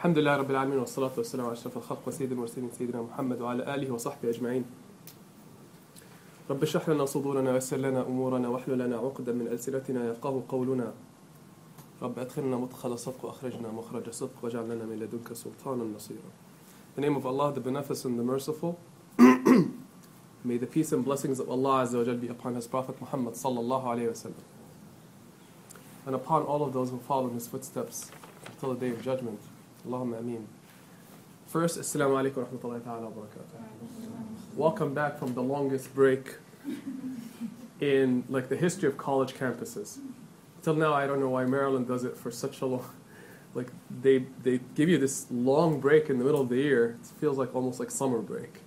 الحمد لله رب العالمين والصلاة والسلام على أشرف الخلق وسيد المرسلين سيدنا محمد وعلى آله وصحبه أجمعين. رب اشرح لنا صدورنا ويسر لنا أمورنا واحلل لنا عقدة من ألسنتنا يفقهوا قولنا. رب أدخلنا مدخل صدق وأخرجنا مخرج صدق واجعل لنا من لدنك سلطانا نصيرا. In the name of Allah, the Beneficent, the Merciful. May the peace and blessings of Allah Azza wa Jal be upon His Prophet Muhammad sallallahu alayhi wa sallam, and upon all of those who follow in his footsteps until the day of judgment. Allahumma ameen. First, Assalamu alaikum wa rahmatullahi ta'ala wa barakatuh. Welcome back from the longest break in the history of college campuses. Till now, I don't know why Maryland does it for such a long. They give you this long break in the middle of the year. It feels like almost like summer break.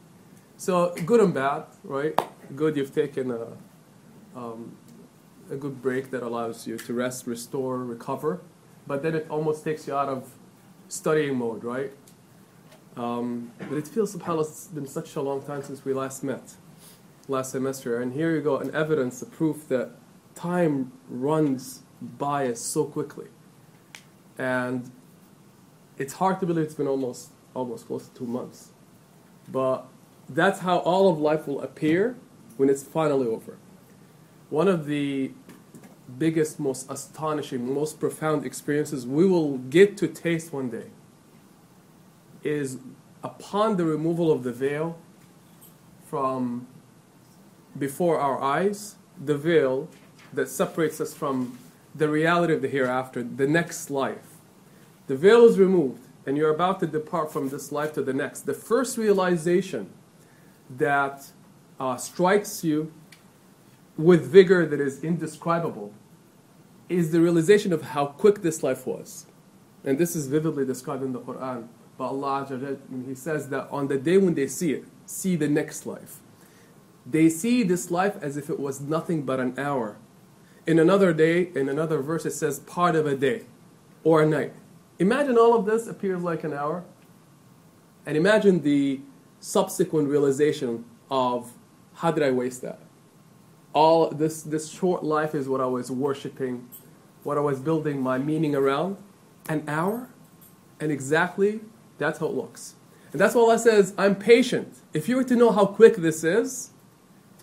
So good and bad, right? Good, you've taken a good break that allows you to rest, restore, recover. But then it almost takes you out of studying mode, right? But it feels, subhanAllah, it's been such a long time since we last met, last semester. And here you go, an evidence, a proof that time runs by us so quickly. And it's hard to believe it's been almost close to 2 months. But that's how all of life will appear when it's finally over. One of the biggest, most astonishing, most profound experiences we will get to taste one day is upon the removal of the veil from before our eyes, the veil that separates us from the reality of the hereafter, the next life. The veil is removed, and you're about to depart from this life to the next. The first realization that strikes you with vigor that is indescribable is the realization of how quick this life was. And this is vividly described in the Quran. But Allah, He says that on the day when they see the next life, they see this life as if it was nothing but an hour. In another day, in another verse, it says part of a day or a night. Imagine all of this appears like an hour. And imagine the subsequent realization of, how did I waste that? All this short life is what I was worshipping, what I was building my meaning around. An hour? And exactly that's how it looks. And that's why Allah says, I'm patient. If you were to know how quick this is,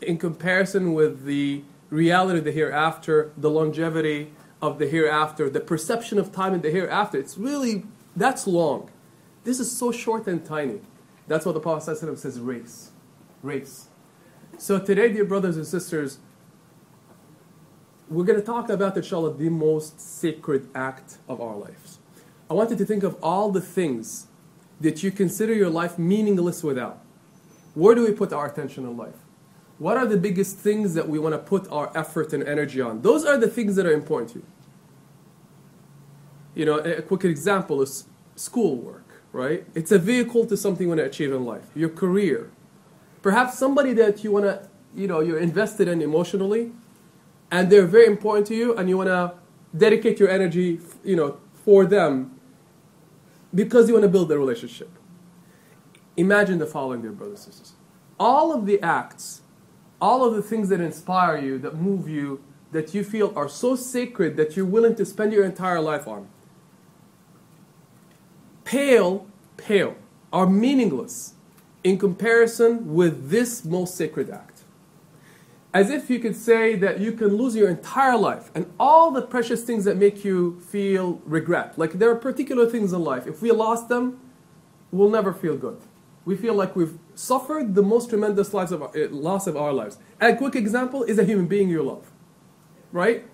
in comparison with the reality of the hereafter, the longevity of the hereafter, the perception of time in the hereafter, it's really, that's long. This is so short and tiny. That's what the Prophet ﷺ says, race. So today, dear brothers and sisters, we're going to talk about, inshallah, the most sacred act of our lives. I want you to think of all the things that you consider your life meaningless without. Where do we put our attention in life? What are the biggest things that we want to put our effort and energy on? Those are the things that are important to you. You know, a quick example is schoolwork, right? It's a vehicle to something you want to achieve in life. Your career. Perhaps somebody that you want to, you're invested in emotionally, and they're very important to you, and you want to dedicate your energy, for them because you want to build a relationship. Imagine the following, dear brothers and sisters. All of the acts, all of the things that inspire you, that move you, that you feel are so sacred that you're willing to spend your entire life on, pale, are meaningless in comparison with this most sacred act. As if you could say that you can lose your entire life and all the precious things that make you feel regret. Like there are particular things in life, if we lost them, we'll never feel good. We feel like we've suffered the most tremendous loss of our lives. A quick example is a human being you love, right?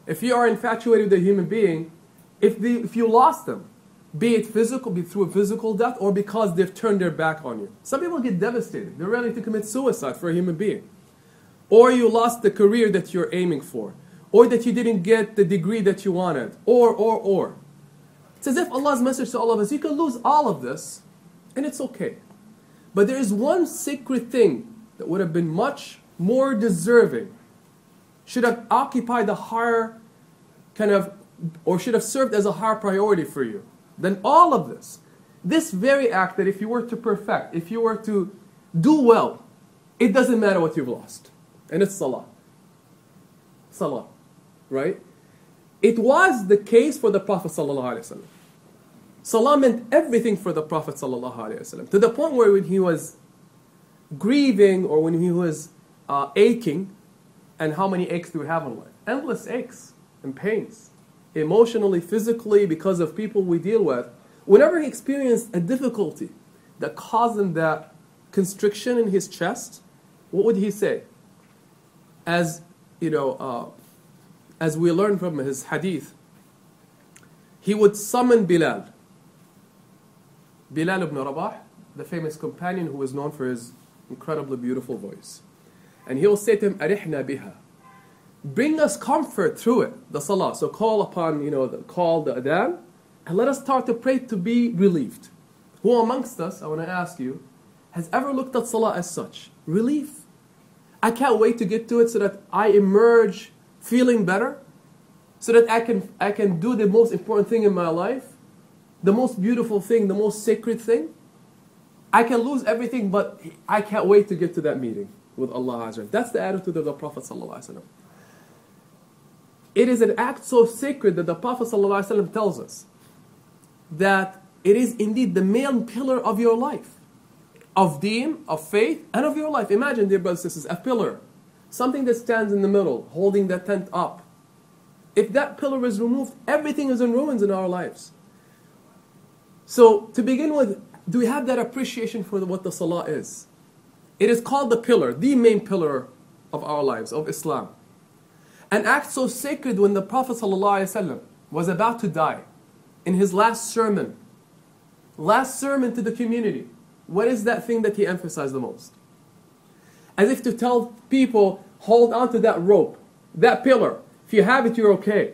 If you are infatuated with a human being, if you lost them, be it through a physical death or because they've turned their back on you. Some people get devastated. They're ready to commit suicide for a human being. Or you lost the career that you're aiming for. Or that you didn't get the degree that you wanted. Or. It's as if Allah's message to all of us, you can lose all of this, and it's okay. But there is one sacred thing that would have been much more deserving, should have occupied a higher or should have served as a higher priority for you than all of this. This very act that if you were to perfect, if you were to do well, it doesn't matter what you've lost. And it's Salah. Right? It was the case for the Prophet ﷺ. Salah meant everything for the Prophet ﷺ, to the point where when he was grieving or when he was aching, and how many aches do we have in life? Endless aches and pains, emotionally, physically, because of people we deal with. Whenever he experienced a difficulty that caused him that constriction in his chest, what would he say? As you know, as we learn from his hadith, he would summon Bilal ibn Rabah, the famous companion who was known for his incredibly beautiful voice. And he will say to him, Arihna biha. Bring us comfort through it, the salah. So call upon, call the adhan, and let us start to pray to be relieved. Who amongst us, I want to ask you, has ever looked at salah as such? Relief. I can't wait to get to it so that I emerge feeling better, so that I can do the most important thing in my life, the most beautiful thing, the most sacred thing. I can lose everything, but I can't wait to get to that meeting with Allah Azza wa Jalla. That's the attitude of the Prophet sallallahu alaihi wasallam. It is an act so sacred that the Prophet sallallahu alaihi wasallam tells us that it is indeed the main pillar of your life, of deen, of faith, and of your life. Imagine, dear brothers and sisters, a pillar, something that stands in the middle, holding the tent up. If that pillar is removed, everything is in ruins in our lives. So, to begin with, do we have that appreciation for what the salah is? It is called the pillar, the main pillar of our lives, of Islam. An act so sacred when the Prophet ﷺ was about to die, in his last sermon to the community, what is that thing that he emphasized the most? As if to tell people, hold on to that rope, that pillar. If you have it, you're okay.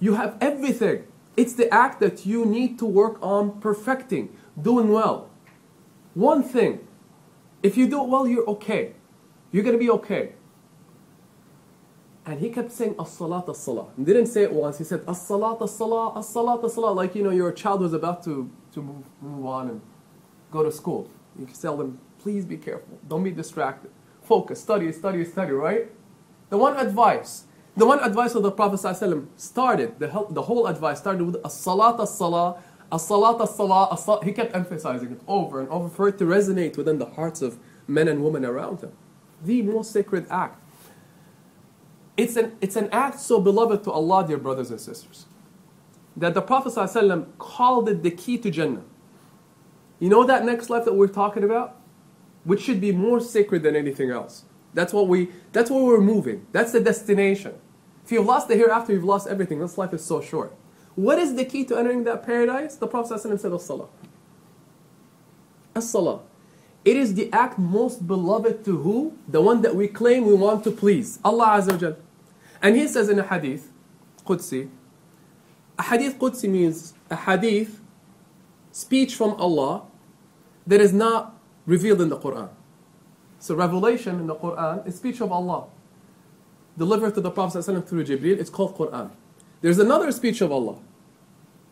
You have everything. It's the act that you need to work on perfecting, doing well. One thing, if you do it well, you're okay. You're going to be okay. And he kept saying, as-salat, as-salah. He didn't say it once. He said, as-salat, as-salah, as-salat, as-salah. Like, your child was about to move on and go to school. You can tell them, please be careful. Don't be distracted. Focus, study, right? The one advice of the Prophet ﷺ started, the whole advice started with as-salat, as-salah, as-salat, as-salah, as-salah. He kept emphasizing it over and over for it to resonate within the hearts of men and women around him. The most sacred act. It's an act so beloved to Allah, dear brothers and sisters, that the Prophet ﷺ called it the key to Jannah. You know that next life that we're talking about? Which should be more sacred than anything else. That's where we're moving. That's the destination. If you've lost the hereafter, you've lost everything. This life is so short. What is the key to entering that paradise? The Prophet ﷺ said, as-salah. As-salah. It is the act most beloved to who? The one that we claim we want to please. Allah Azza wa Jal. And he says in a hadith, Qudsi, a hadith Qudsi means a hadith, speech from Allah, that is not revealed in the Quran. So revelation in the Quran is speech of Allah, delivered to the Prophet ﷺ through Jibreel. It's called Quran. There's another speech of Allah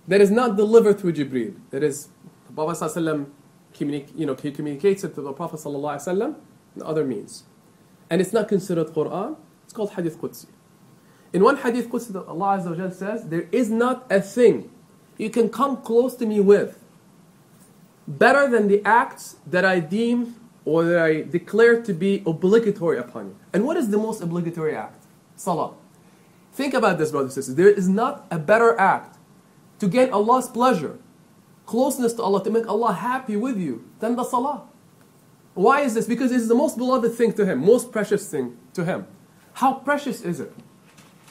that is not delivered through Jibreel. That is, the Prophet ﷺ he communicates it to the Prophet ﷺ in other means. And it's not considered Quran. It's called Hadith Qudsi. In one Hadith Qudsi, Allah Azza wa Jal says, there is not a thing you can come close to me with better than the acts that I deem or that I declare to be obligatory upon you. And what is the most obligatory act? Salah. Think about this, brothers and sisters. There is not a better act to gain Allah's pleasure, closeness to Allah, to make Allah happy with you than the salah. Why is this? Because it's the most beloved thing to Him, most precious thing to Him. How precious is it?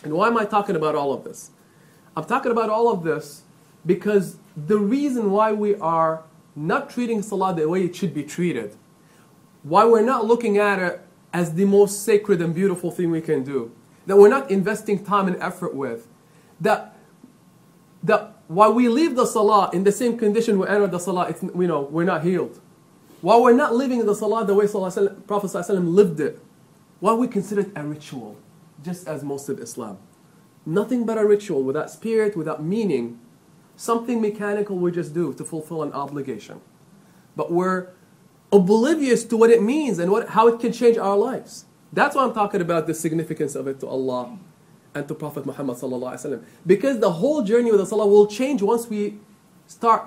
And why am I talking about all of this? I'm talking about all of this because the reason why we are not treating salah the way it should be treated, why we're not looking at it as the most sacred and beautiful thing we can do, that we're not investing time and effort with, that while we leave the salah in the same condition we enter the salah, we're not healed. While we're not living the salah the way Prophet ﷺ lived it, while we consider it a ritual, just as most of Islam. Nothing but a ritual, without spirit, without meaning, something mechanical we just do to fulfill an obligation. But we're oblivious to what it means and how it can change our lives. That's why I'm talking about the significance of it to Allah and to Prophet Muhammad ﷺ. Because the whole journey with the salah will change once we start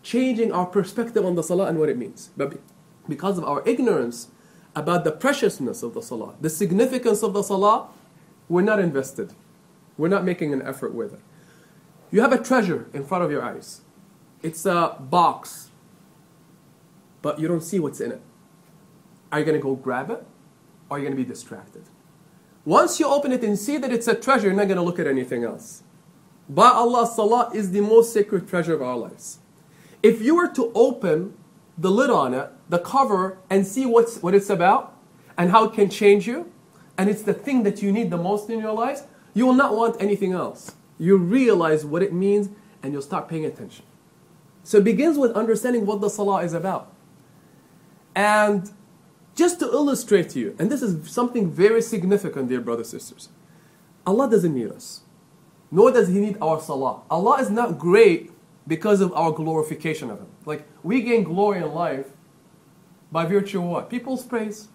changing our perspective on the salah and what it means. But because of our ignorance about the preciousness of the salah, the significance of the salah, we're not invested. We're not making an effort with it. You have a treasure in front of your eyes. It's a box, but you don't see what's in it. Are you going to go grab it? Or are you going to be distracted? Once you open it and see that it's a treasure, you're not going to look at anything else. By Allah, salah is the most sacred treasure of our lives. If you were to open the lid on it, the cover, and see what it's about and how it can change you, and it's the thing that you need the most in your lives, you will not want anything else. You realize what it means and you'll start paying attention. So it begins with understanding what the salah is about. And just to illustrate to you, and this is something very significant, dear brothers and sisters, Allah doesn't need us, nor does He need our salah. Allah is not great because of our glorification of Him. Like, we gain glory in life by virtue of what? People's praise.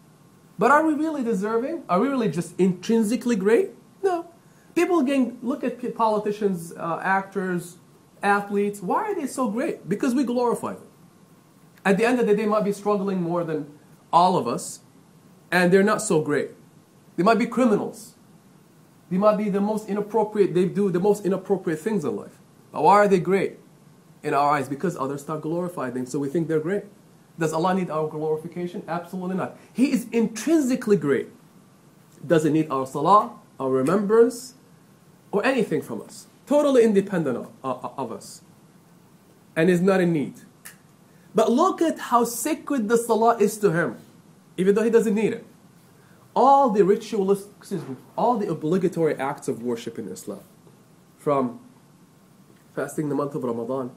But are we really deserving? Are we really just intrinsically great? No. People look at politicians, actors, athletes. Why are they so great? Because we glorify them. At the end of the day, they might be struggling more than all of us, and they're not so great. They might be criminals. They might be the most inappropriate, they do the most inappropriate things in life. But why are they great in our eyes? Because others start glorifying them, so we think they're great. Does Allah need our glorification? Absolutely not. He is intrinsically great. Doesn't need our salah, our remembrance, or anything from us. Totally independent of us. And is not in need. But look at how sacred the salah is to Him, even though He doesn't need it. All the all the obligatory acts of worship in Islam, from fasting the month of Ramadan,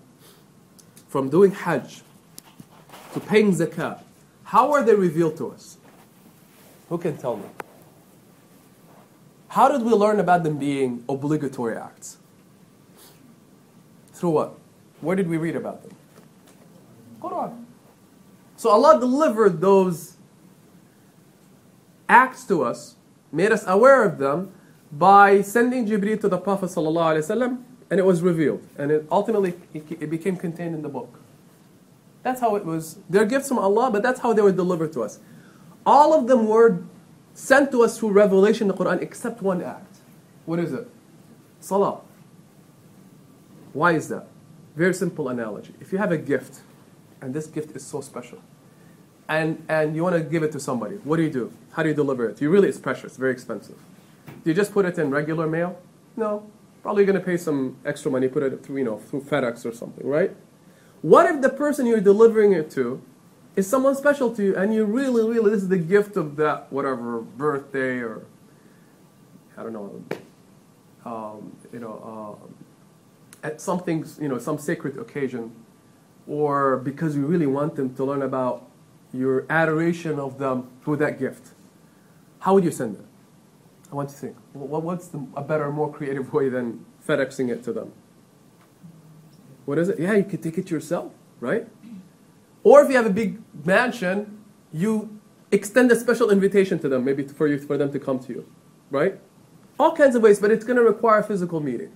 from doing Hajj, to paying zakat, how are they revealed to us? Who can tell me? How did we learn about them being obligatory acts? Through what? Where did we read about them? Quran. So Allah delivered those acts to us, made us aware of them by sending Jibreel to the Prophet ﷺ, and it was revealed. And ultimately it became contained in the book. That's how it was. They're gifts from Allah, but that's how they were delivered to us. All of them were sent to us through revelation in the Quran except one act. What is it? Salah. Why is that? Very simple analogy. If you have a gift, and this gift is so special, and you want to give it to somebody, what do? How do you deliver it? It's precious, very expensive. Do you just put it in regular mail? No. Probably going to pay some extra money, put it through FedEx or something, right? What if the person you're delivering it to is someone special to you, and you really, this is the gift of that, whatever, birthday, or, I don't know, at something, some sacred occasion, or because you really want them to learn about your adoration of them through that gift. How would you send it? I want to think. What's a better, more creative way than FedExing it to them? What is it? Yeah, you could take it yourself, right? Or if you have a big mansion, you extend a special invitation to them, maybe for them to come to you, right? All kinds of ways, but it's going to require a physical meeting.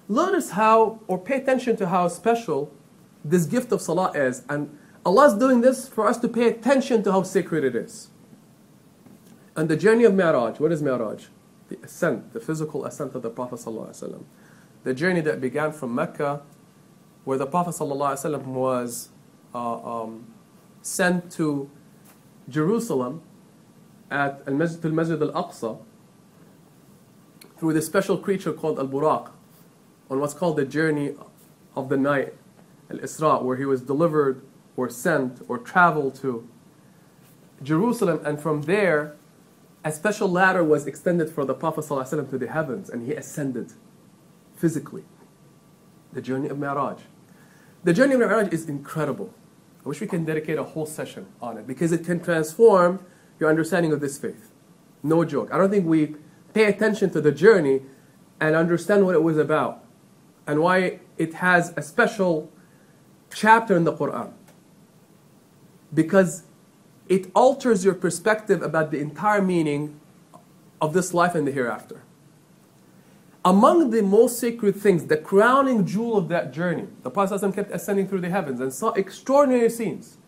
Notice how, or pay attention to how special this gift of salah is, and Allah is doing this for us to pay attention to how sacred it is. And the journey of Mi'raj, what is Mi'raj? The ascent, the physical ascent of the Prophet ﷺ. The journey that began from Mecca, where the Prophet ﷺ was sent to Jerusalem at Al-Masjid Al-Aqsa through this special creature called Al-Buraq, on what's called the journey of the night, Al-Isra, where he was delivered or sent or traveled to Jerusalem, and from there a special ladder was extended for the Prophet ﷺ to the heavens, and he ascended physically. The journey of Mi'raj. The journey of Mi'raj is incredible. I wish we can dedicate a whole session on it, because it can transform your understanding of this faith. No joke. I don't think we pay attention to the journey and understand what it was about, and why it has a special chapter in the Quran. Because it alters your perspective about the entire meaning of this life and the hereafter. Among the most sacred things, the crowning jewel of that journey, the Prophet ﷺ kept ascending through the heavens and saw extraordinary scenes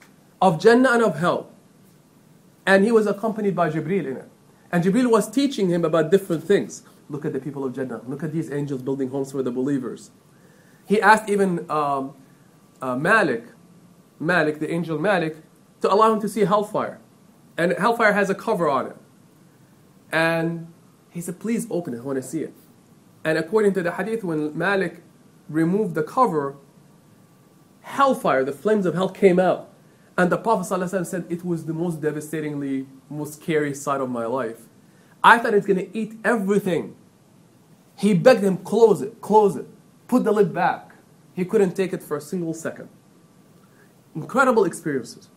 of Jannah and of hell. And he was accompanied by Jibreel in it. And Jibreel was teaching him about different things. Look at the people of Jannah. Look at these angels building homes for the believers. He asked even Malik, the angel Malik, to allow him to see hellfire. And hellfire has a cover on it. And he said, please open it, I want to see it. And according to the hadith, when Malik removed the cover, hellfire, the flames of hell came out. And the Prophet ﷺ said, it was the most devastatingly, most scary sight of my life. I thought it's going to eat everything. He begged him, close it, put the lid back. He couldn't take it for a single second. Incredible experiences.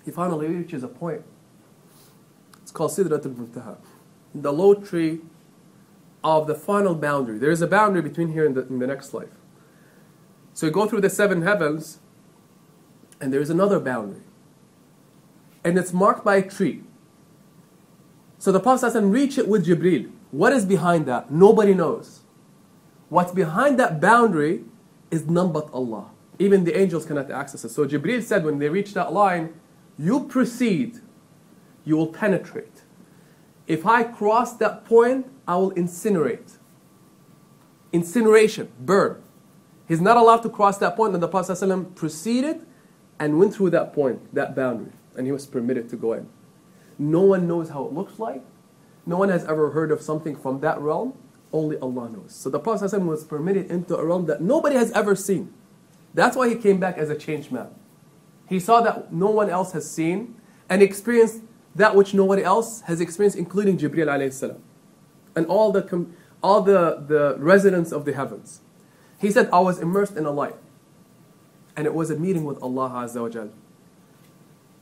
He finally reaches a point. It's called Sidrat al-Muntaha. The low tree of the final boundary. There is a boundary between here and the next life. So you go through the 7 heavens, and there is another boundary. And it's marked by a tree. So the Prophet ﷺ reached it with Jibreel. What is behind that? Nobody knows. What's behind that boundary is none but Allah. Even the angels cannot access it. So Jibreel said when they reached that line, you proceed, you will penetrate. If I cross that point, I will incinerate. Incineration, burn. He's not allowed to cross that point, and the Prophet ﷺ proceeded and went through that point, that boundary, and he was permitted to go in. No one knows how it looks like. No one has ever heard of something from that realm. Only Allah knows. So the Prophet ﷺ was permitted into a realm that nobody has ever seen. That's why he came back as a changed man. He saw that no one else has seen and experienced that which nobody else has experienced, including Jibreel alayhi salam and all the residents of the heavens. He said, I was immersed in a light, and it was a meeting with Allah Azza wa Jal.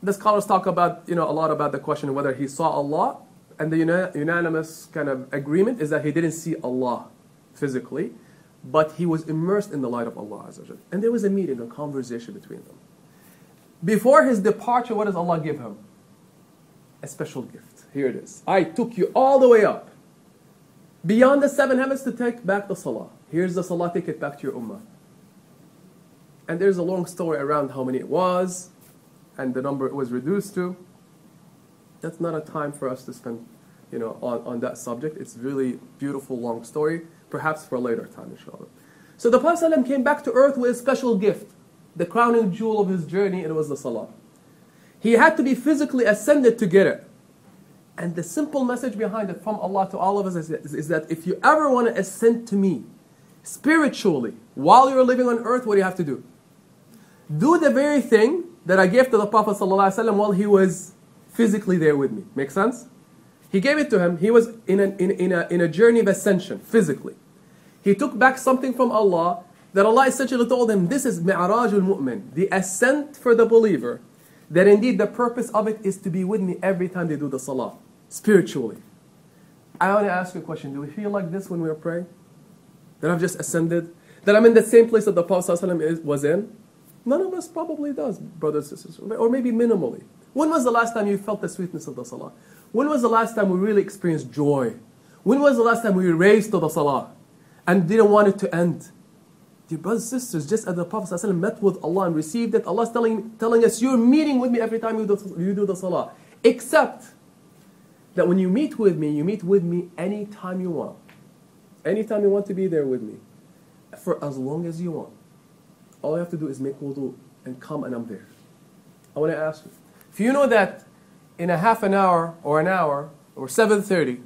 The scholars talk about, a lot about the question of whether he saw Allah, and the unanimous kind of agreement is that he didn't see Allah physically, but he was immersed in the light of Allah Azza wa Jal. And there was a meeting, a conversation between them. Before his departure, what does Allah give him? A special gift. Here it is. I took you all the way up, beyond the 7 heavens, to take back the Salah. Here's the Salah, take it back to your ummah. And there's a long story around how many it was, and the number it was reduced to. That's not a time for us to spend, on that subject. It's really beautiful, long story, perhaps for a later time, inshallah. So the Prophet ﷺ came back to earth with a special gift, the crowning jewel of his journey, and it was the Salah. He had to be physically ascended to get it. And the simple message behind it from Allah to all of us is that if you ever want to ascend to me spiritually while you're living on earth, what do you have to do? Do the very thing that I gave to the Prophet ﷺ while he was physically there with me. Make sense? He gave it to him. He was in a journey of ascension, physically. He took back something from Allah that Allah essentially told him, this is Mi'raj al-Mu'min, the ascent for the believer, that indeed the purpose of it is to be with me every time they do the Salah, spiritually. I want to ask you a question. Do we feel like this when we are praying? That I've just ascended? That I'm in the same place that the Prophet ﷺ was in? None of us probably does, brothers and sisters, or maybe minimally. When was the last time you felt the sweetness of the Salah? When was the last time we really experienced joy? When was the last time we raised to the Salah and didn't want it to end? Dear brothers and sisters, just as the Prophet ﷺ met with Allah and received it, Allah's telling us, you're meeting with me every time you do the Salah. Except that when you meet with me anytime you want. Anytime you want to be there with me. For as long as you want. All you have to do is make wudu and come, and I'm there. I want to ask you, if you know that in a half an hour or 7:30,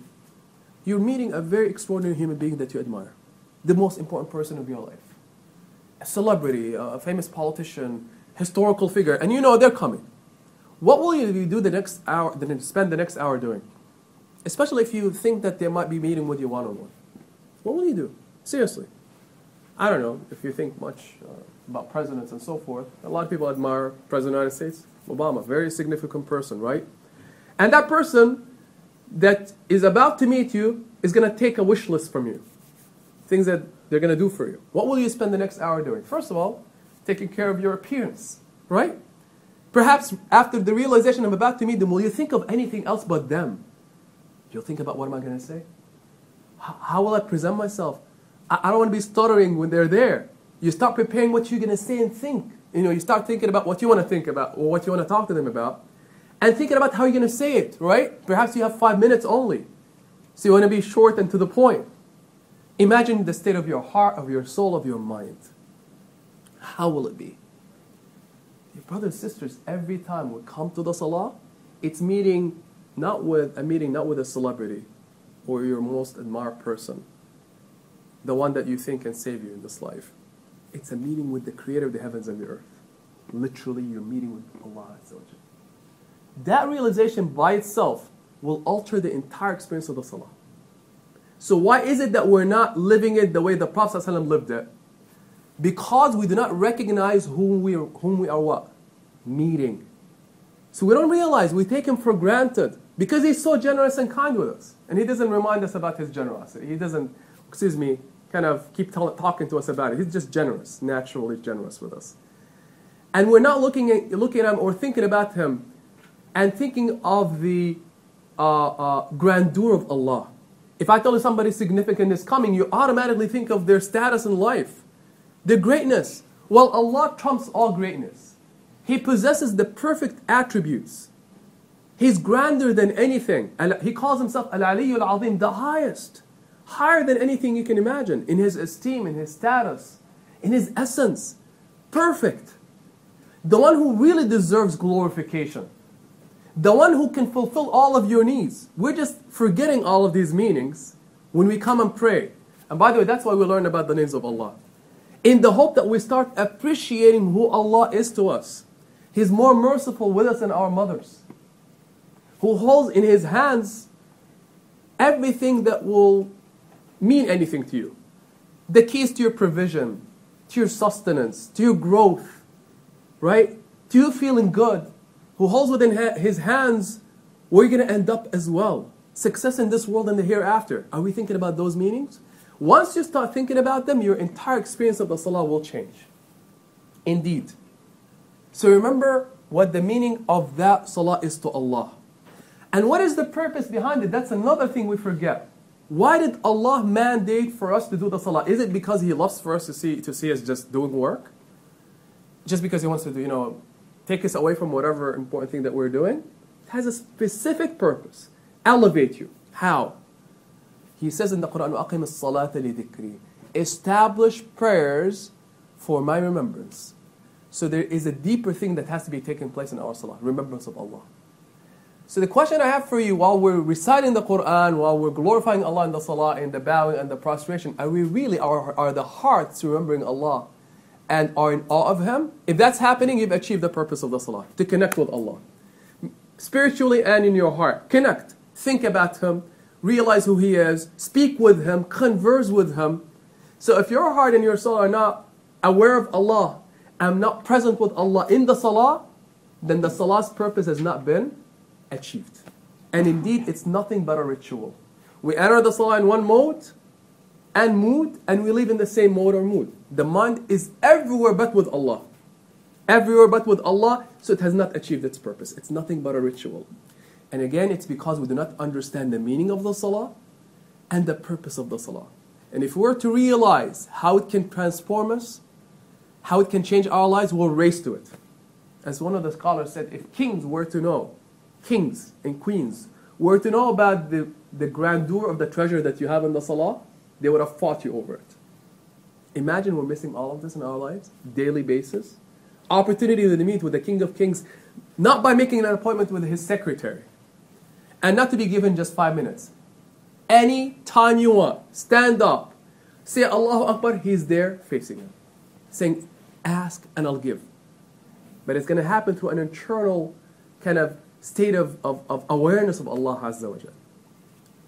you're meeting a very extraordinary human being that you admire, the most important person of your life, a celebrity, a famous politician, historical figure, and you know they're coming. What will you do the next hour? Spend the next hour doing? Especially if you think that they might be meeting with you one-on-one. What will you do? Seriously. I don't know if you think much about presidents and so forth. A lot of people admire President of the United States, Obama, very significant person, right? And that person that is about to meet you is going to take a wish list from you. Things that they're going to do for you. What will you spend the next hour doing? First of all, taking care of your appearance, right? Perhaps after the realization I'm about to meet them, will you think of anything else but them? You'll think about, what am I going to say? How will I present myself? I don't want to be stuttering when they're there. You start preparing what you're going to say and think. You start thinking about what you want to think about or what you want to talk to them about. And thinking about how you're going to say it, right? Perhaps you have 5 minutes only. So you want to be short and to the point. Imagine the state of your heart, of your soul, of your mind. How will it be? Your brothers and sisters, every time we come to the salah, it's a meeting not with a celebrity or your most admired person, the one that you think can save you in this life. It's a meeting with the creator of the heavens and the earth. Literally, you're meeting with Allah Azza wa Jalla. That realization by itself will alter the entire experience of the salah. So why is it that we're not living it the way the Prophet ﷺ lived it? Because we do not recognize whom we are what? Meeting. So we don't realize, we take him for granted because he's so generous and kind with us. And he doesn't remind us about his generosity. He doesn't, kind of keep talking to us about it. He's just generous, naturally generous with us. And we're not looking at him or thinking about him and thinking of the grandeur of Allah. If I tell you somebody significant is coming, you automatically think of their status in life, their greatness. Well, Allah trumps all greatness. He possesses the perfect attributes. He's grander than anything. He calls himself Al-Aliyyul Azim, the highest. Higher than anything you can imagine in his esteem, in his status, in his essence. Perfect. The one who really deserves glorification. The one who can fulfill all of your needs. We're just forgetting all of these meanings when we come and pray. And by the way, that's why we learn about the names of Allah. In the hope that we start appreciating who Allah is to us. He's more merciful with us than our mothers. Who holds in his hands everything that will mean anything to you. The keys to your provision, to your sustenance, to your growth, right? To you feeling good. Who holds within his hands where you're going to end up as well. Success in this world and the hereafter. Are we thinking about those meanings? Once you start thinking about them, your entire experience of the salah will change. Indeed. So remember what the meaning of that salah is to Allah. And what is the purpose behind it? That's another thing we forget. Why did Allah mandate for us to do the salah? Is it because He loves for us to see us just doing work? Just because He wants to do, take us away from whatever important thing that we're doing? It has a specific purpose. Elevate you. How? He says in the Quran, وَأَقِمِ الصَّلَاةَ لِذِكْرِي. Establish prayers for my remembrance. So there is a deeper thing that has to be taking place in our salah. Remembrance of Allah. So the question I have for you, while we're reciting the Quran, while we're glorifying Allah in the salah, in the bowing and the prostration, are we really, are the hearts remembering Allah and are in awe of Him? If that's happening, you've achieved the purpose of the salah, to connect with Allah. Spiritually and in your heart. Connect. Think about Him. Realize who He is. Speak with Him. Converse with Him. So if your heart and your soul are not aware of Allah and not present with Allah in the salah, then the salah's purpose has not been achieved. And indeed, it's nothing but a ritual. We enter the salah in one mode and mood, and we live in the same mode or mood. The mind is everywhere but with Allah. Everywhere but with Allah, so it has not achieved its purpose. It's nothing but a ritual. And again, it's because we do not understand the meaning of the salah and the purpose of the salah. And if we were to realize how it can transform us, how it can change our lives, we'll race to it. As one of the scholars said, if kings were to know, kings and queens were to know about the grandeur of the treasure that you have in the salah, they would have fought you over it. Imagine we're missing all of this in our lives, daily basis. Opportunity to meet with the King of Kings, not by making an appointment with his secretary, and not to be given just 5 minutes. Any time you want, stand up, say Allahu Akbar, He's there facing you, saying, ask and I'll give. But it's going to happen through an internal kind of state of awareness of Allah Azza wa Jalla.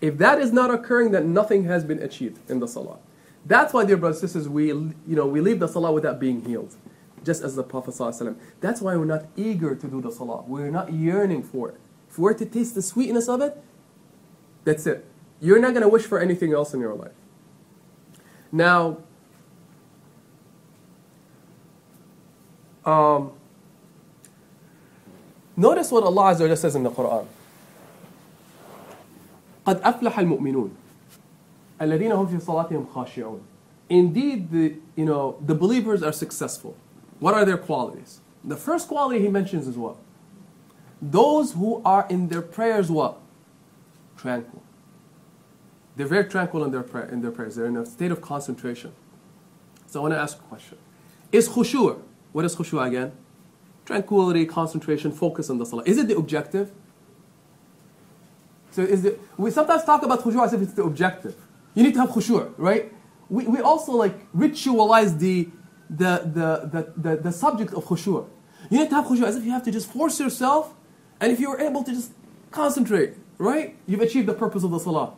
If that is not occurring, then nothing has been achieved in the salah. That's why, dear brothers and sisters, we leave the salah without being healed, just as the Prophet ﷺ. That's why we're not eager to do the salah. We're not yearning for it. If we're to taste the sweetness of it, that's it. You're not going to wish for anything else in your life. Now, notice what Allah Azza wa Jalla says in the Quran. قَدْ أَفْلَحَ الْمُؤْمِنُونَ. الَّذِينَ هُمْ فِي صَلَاتِهِمْ خَاشِعُونَ. Indeed, the believers are successful. What are their qualities? The first quality he mentions is what? Those who are in their prayers what? Tranquil. They're very tranquil in their prayers. They're in a state of concentration. So I want to ask a question. Is khushu'? What is khushu' again? Tranquility, concentration, focus on the salah. Is it the objective? So we sometimes talk about khushu' as if it's the objective. You need to have khushu', right? We also like ritualize the subject of khushu'. You need to have khushu' as if you have to just force yourself, and if you were able to just concentrate, right? You've achieved the purpose of the salah.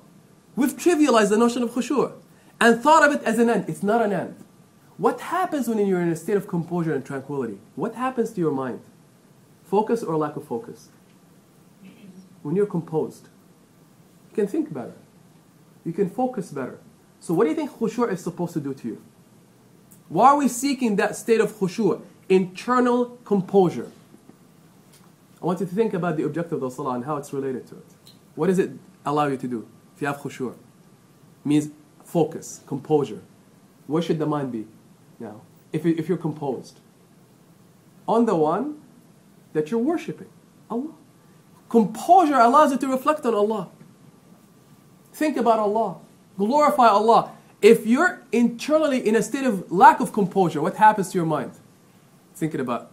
We've trivialized the notion of khushu' and thought of it as an end. It's not an end. What happens when you're in a state of composure and tranquility? What happens to your mind? Focus or lack of focus? When you're composed, you can think better. You can focus better. So what do you think khushu' is supposed to do to you? Why are we seeking that state of khushu'? Internal composure. I want you to think about the objective of the salah and how it's related to it. What does it allow you to do? If you have khushu', means focus, composure. Where should the mind be now? If you're composed. On the one that you're worshipping, Allah. Composure allows you to reflect on Allah. Think about Allah. Glorify Allah. If you're internally in a state of lack of composure, what happens to your mind? Thinking about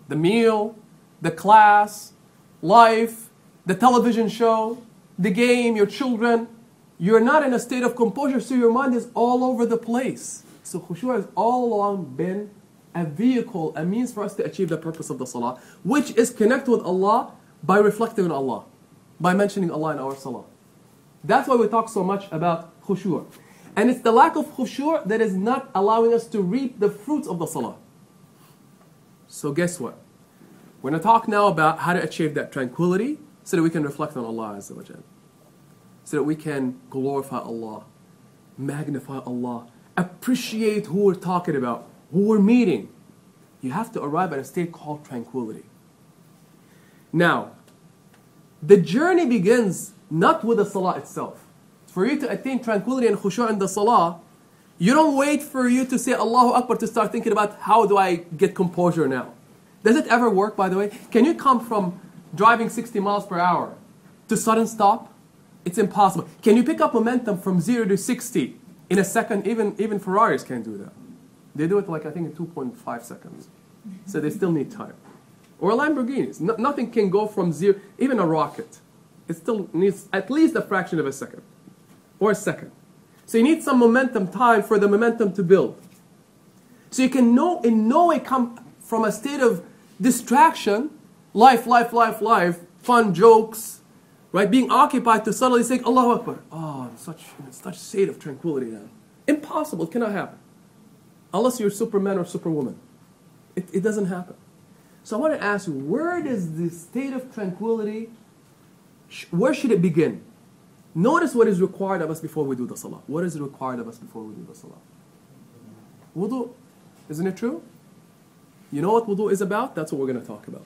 the meal, the class, life, the television show, the game, your children. You're not in a state of composure, so your mind is all over the place. So khushu' has all along been a vehicle, a means for us to achieve the purpose of the salah, which is connect with Allah by reflecting on Allah, by mentioning Allah in our salah. That's why we talk so much about khushu'. And it's the lack of khushu' that is not allowing us to reap the fruits of the salah. So guess what? We're going to talk now about how to achieve that tranquility so that we can reflect on Allah Azza wa Jal. So that we can glorify Allah, magnify Allah, appreciate who we're talking about, who we're meeting. You have to arrive at a state called tranquility. Now, the journey begins not with the salah itself. For you to attain tranquility and khushu' in the salah, you don't wait for you to say Allahu Akbar to start thinking about how do I get composure now. Does it ever work, by the way? Can you come from driving 60 miles per hour to sudden stop? It's impossible. Can you pick up momentum from 0 to 60 in a second? Even Ferraris can't do that. They do it like, I think, in 2.5 seconds. So they still need time. Or Lamborghinis. Nothing can go from 0, even a rocket. It still needs at least a fraction of a second. Or a second. So you need some momentum time for the momentum to build. So you can in no way come from a state of distraction, life, fun jokes, right? Being occupied to suddenly say, Allahu Akbar. Oh, such state of tranquility now. Impossible. It cannot happen. Unless you're Superman or Superwoman. It doesn't happen. So I want to ask you, where does the state of tranquility, where should it begin? Notice what is required of us before we do the salah. What is required of us before we do the salah? Wudu. Isn't it true? You know what wudu is about? That's what we're going to talk about.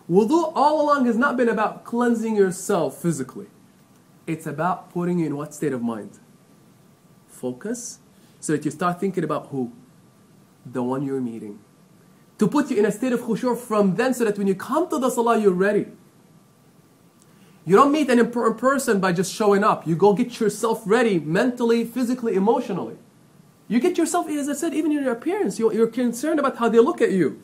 Wudu all along has not been about cleansing yourself physically. It's about putting you in what state of mind? Focus, so that you start thinking about who? The one you're meeting. To put you in a state of khushu' from then, so that when you come to the salah, you're ready. You don't meet an important person by just showing up. You go get yourself ready mentally, physically, emotionally. You get yourself, as I said, even in your appearance. You're concerned about how they look at you.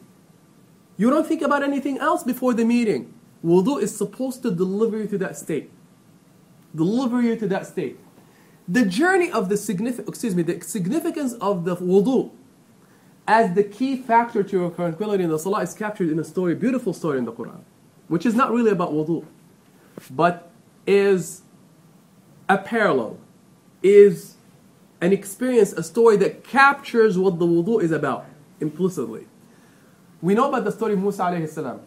You don't think about anything else before the meeting. Wudu is supposed to deliver you to that state. Deliver you to that state. The journey of the significance of the wudu as the key factor to your tranquility in the salah is captured in a story, beautiful story in the Quran, which is not really about wudu, but is a parallel, is an experience, a story that captures what the wudu is about implicitly. We know about the story of Musa alayhi salam.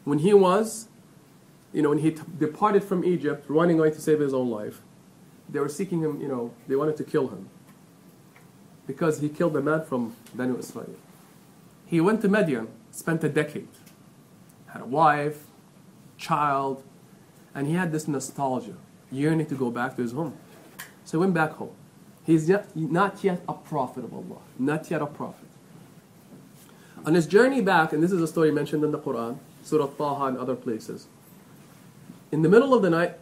When he was, when he departed from Egypt, running away to save his own life, they were seeking him, they wanted to kill him. Because he killed a man from Banu Israel. He went to Madian, spent a decade. Had a wife, child, and he had this nostalgia, yearning to go back to his home. So he went back home. He's not yet a prophet of Allah. Not yet a prophet. On his journey back, and this is a story mentioned in the Quran, Surah Taha and other places. In the middle of the night,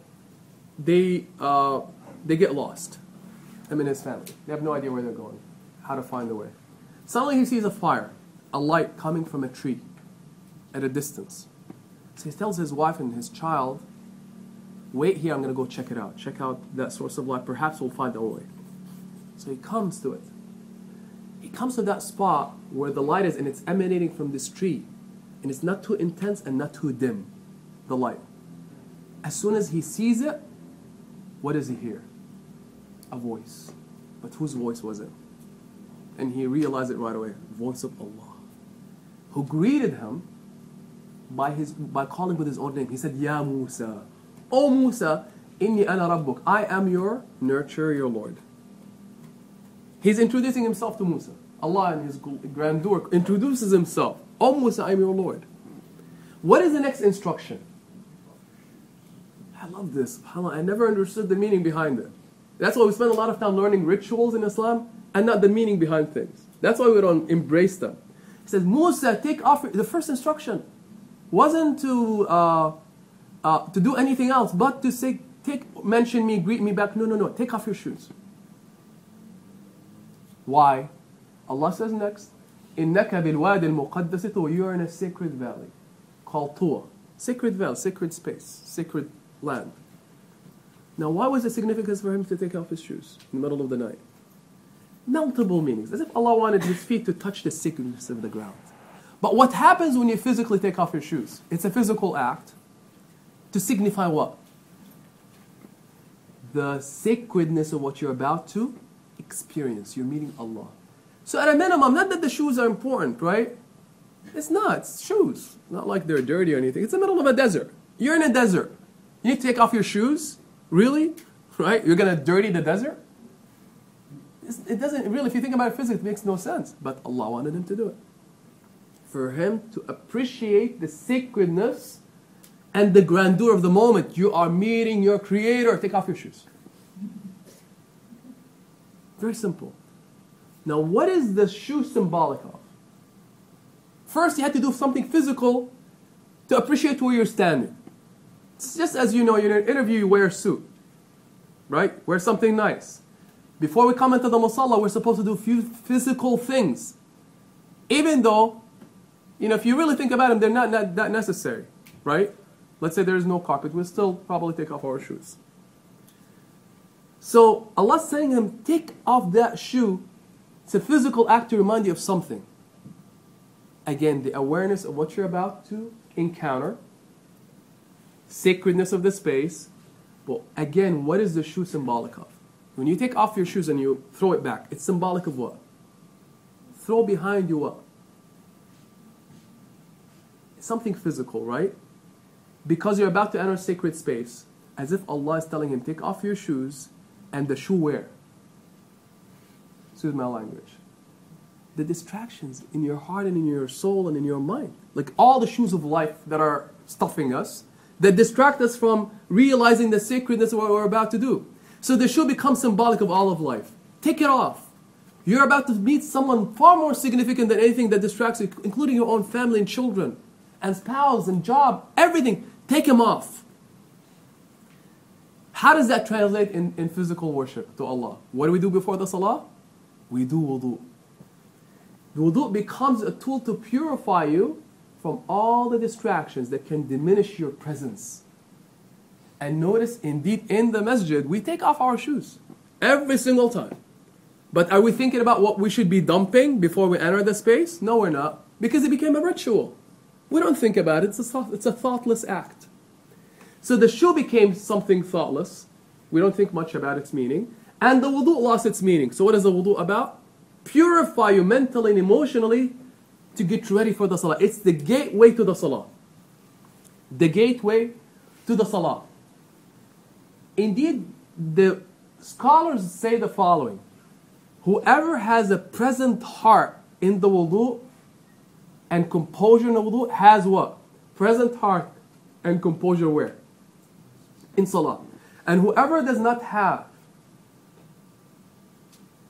they get lost. Him and his family. They have no idea where they're going, how to find the way. Suddenly he sees a fire, a light coming from a tree at a distance. So he tells his wife and his child, wait here, I'm going to go check it out. Check out that source of light. Perhaps we'll find our way. So he comes to it. He comes to that spot where the light is and it's emanating from this tree. And it's not too intense and not too dim, the light. As soon as he sees it, what does he hear? A voice. But whose voice was it? And he realized it right away. Voice of Allah. Who greeted him by calling with his own name. He said, Ya Musa. O Musa, inni ana rabbuk. I am your nurturer, your Lord. He's introducing himself to Musa. Allah in his grandeur introduces himself. O Musa, I am your Lord. What is the next instruction? I love this. I never understood the meaning behind it. That's why we spend a lot of time learning rituals in Islam and not the meaning behind things. That's why we don't embrace them. He says, Musa, take off. The first instruction wasn't to do anything else, but to say, mention me, greet me back. No. Take off your shoes. Why? Allah says next, إِنَّكَ بِالْوَادِ الْمُقَدَّسِ طُوَى. You are in a sacred valley called Tuwa. Sacred valley, sacred space, sacred land. Now, why was it significant for him to take off his shoes in the middle of the night? Multiple meanings. As if Allah wanted his feet to touch the sacredness of the ground. But what happens when you physically take off your shoes? It's a physical act to signify what? The sacredness of what you're about to experience. You're meeting Allah. So at a minimum, not that the shoes are important, right? It's not. It's shoes. Not like they're dirty or anything. It's the middle of a desert. You're in a desert. You need to take off your shoes? Really? Right? You're going to dirty the desert? It doesn't really, if you think about it physically, it makes no sense. But Allah wanted him to do it. For him to appreciate the sacredness and the grandeur of the moment. You are meeting your Creator. Take off your shoes. Very simple. Now, what is the shoe symbolic of? First, you had to do something physical to appreciate where you're standing. It's just as you know, you're in an interview, you wear a suit. Right? Wear something nice. Before we come into the musalla, we're supposed to do a few physical things. Even though, if you really think about them, they're not that necessary. Right? Let's say there's no carpet, we'll still probably take off our shoes. So Allah's saying him, take off that shoe. It's a physical act to remind you of something. Again, the awareness of what you're about to encounter. Sacredness of the space. But again, what is the shoe symbolic of? When you take off your shoes and you throw it back, it's symbolic of what? Throw behind you what? It's something physical, right? Because you're about to enter a sacred space, as if Allah is telling him, take off your shoes and the shoe wear. Excuse my language. The distractions in your heart and in your soul and in your mind. Like all the shoes of life that are stuffing us, that distract us from realizing the sacredness of what we're about to do. So the shoe becomes symbolic of all of life. Take it off. You're about to meet someone far more significant than anything that distracts you, including your own family and children, and spouse and job, everything. Take them off. How does that translate in physical worship to Allah? What do we do before the salah? We do wudu. The wudu becomes a tool to purify you from all the distractions that can diminish your presence. And notice, indeed, in the masjid, we take off our shoes every single time. But are we thinking about what we should be dumping before we enter the space? No, we're not. Because it became a ritual. We don't think about it. It's a thoughtless act. So the shoe became something thoughtless. We don't think much about its meaning. And the wudu lost its meaning. So what is the wudu about? Purify you mentally and emotionally to get ready for the salah. It's the gateway to the salah. The gateway to the salah. Indeed, the scholars say the following. Whoever has a present heart in the wudu and composure in the wudu has what? Present heart and composure where? In salah. And whoever does not have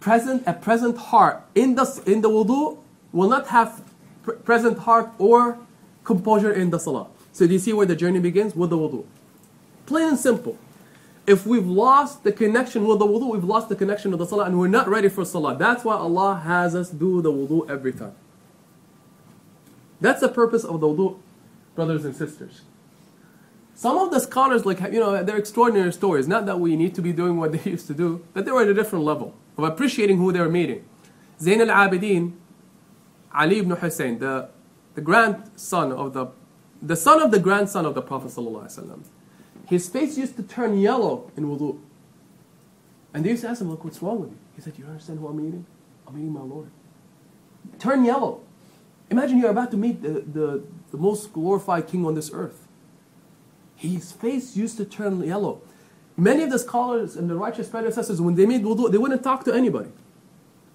a present heart in the wudu will not have present heart or composure in the salah. So do you see where the journey begins? With the wudu. Plain and simple. If we've lost the connection with the wudu, we've lost the connection with the salah and we're not ready for salah. That's why Allah has us do the wudu every time. That's the purpose of the wudu, brothers and sisters. Some of the scholars, they're extraordinary stories. Not that we need to be doing what they used to do, but they were at a different level of appreciating who they were meeting. Zayn al-Abidin, Ali ibn Hussein, the grandson of the son of the grandson of the Prophet ﷺ. His face used to turn yellow in wudu. And they used to ask him, look, what's wrong with you? He said, you understand who I'm meeting? I'm meeting my Lord. Turn yellow. Imagine you're about to meet the most glorified king on this earth. His face used to turn yellow. Many of the scholars and the righteous predecessors, when they made wudu, they wouldn't talk to anybody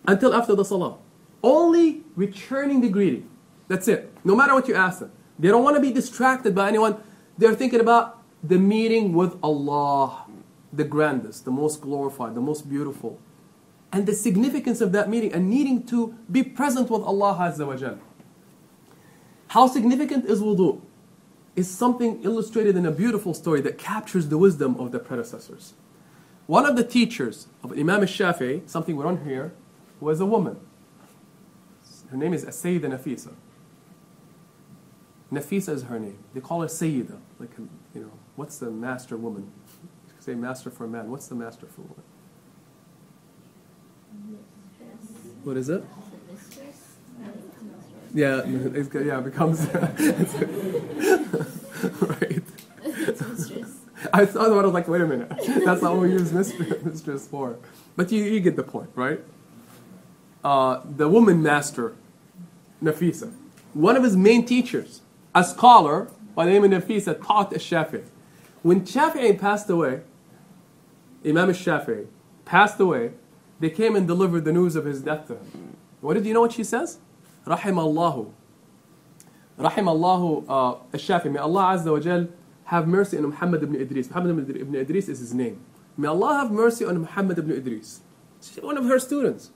until after the salah. Only returning the greeting. That's it. No matter what you ask them. They don't want to be distracted by anyone. They're thinking about the meeting with Allah, the grandest, the most glorified, the most beautiful. And the significance of that meeting and needing to be present with Allah Azza wa Jal. How significant is wudu? Is something illustrated in a beautiful story that captures the wisdom of the predecessors. One of the teachers of Imam al-Shafi'i, something we don't hear, was a woman. Her name is Sayyida Nafisa. Nafisa is her name. They call her Sayyida. What's the master woman? You say master for a man. What's the master for a woman? What is it? Yeah, it becomes right. I thought I was like, wait a minute, that's not what we use mistress for. But you get the point, right? The woman master, Nafisa, one of his main teachers, a scholar by the name of Nafisa, taught al-Shafi'i. When Shafi'i passed away, Imam al-Shafi'i passed away, they came and delivered the news of his death to him. What did you know what she says? Rahim Allahu al-Shafi'i. May Allah Azza wa Jal have mercy on Muhammad ibn Idris. Muhammad ibn Idris is his name. May Allah have mercy on Muhammad ibn Idris. She's one of her students.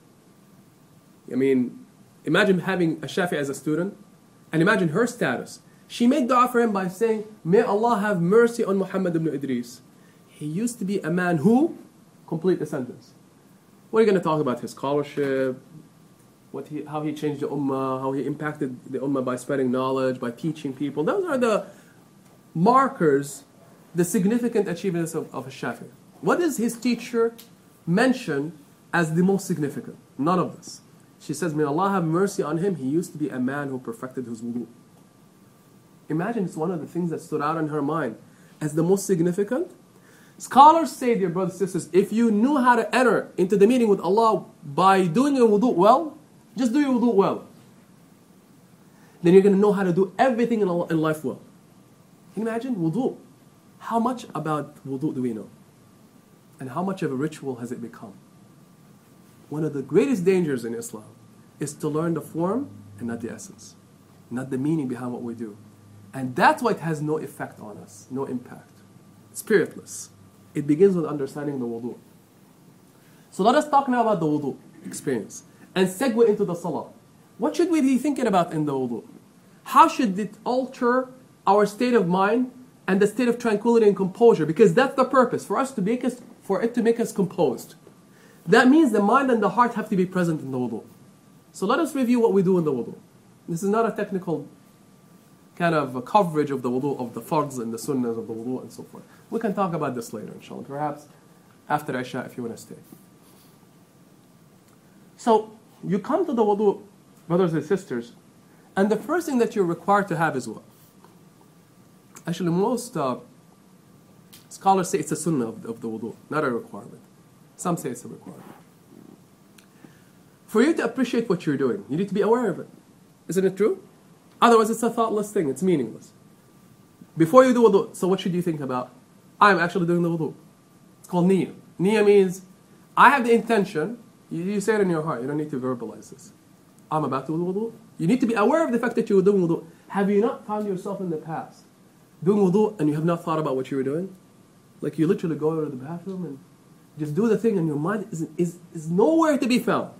I mean, imagine having a Shafi'i as a student, and imagine her status. She made dua for him by saying, may Allah have mercy on Muhammad ibn Idris. He used to be a man who, complete the sentence. What are you going to talk about? His scholarship, how he changed the ummah, how he impacted the ummah by spreading knowledge, by teaching people. Those are the markers, the significant achievements of a Shafi'i. What is his teacher mentioned as the most significant? None of this. She says, may Allah have mercy on him. He used to be a man who perfected his wudu. Imagine it's one of the things that stood out in her mind as the most significant. Scholars say, dear brothers and sisters, if you knew how to enter into the meeting with Allah by doing your wudu well, just do your wudu well. Then you're going to know how to do everything in life well. Can you imagine? Wudu. How much about wudu do we know? And how much of a ritual has it become? One of the greatest dangers in Islam is to learn the form and not the essence. Not the meaning behind what we do. And that's why it has no effect on us, no impact. Spiritless. It begins with understanding the wudu. So let us talk now about the wudu experience and segue into the salah. What should we be thinking about in the wudu? How should it alter our state of mind and the state of tranquility and composure? Because that's the purpose, for it to make us composed. That means the mind and the heart have to be present in the wudu. So let us review what we do in the wudu. This is not a technical kind of a coverage of the wudu, of the fards and the sunnahs of the wudu and so forth. We can talk about this later, inshallah. Perhaps after Isha if you want to stay. So, you come to the wudu, brothers and sisters, and the first thing that you're required to have is what? Actually, most scholars say it's a sunnah of the wudu, not a requirement. Some say it's a requirement. For you to appreciate what you're doing, you need to be aware of it. Isn't it true? Otherwise, it's a thoughtless thing. It's meaningless. Before you do wudu, so what should you think about? I'm actually doing the wudu. It's called niyyah. Niyyah means, I have the intention. You say it in your heart. You don't need to verbalize this. I'm about to do wudu. You need to be aware of the fact that you were doing wudu. Have you not found yourself in the past doing wudu and you have not thought about what you were doing? Like you literally go to the bathroom and Just do the thing and your mind is nowhere to be found.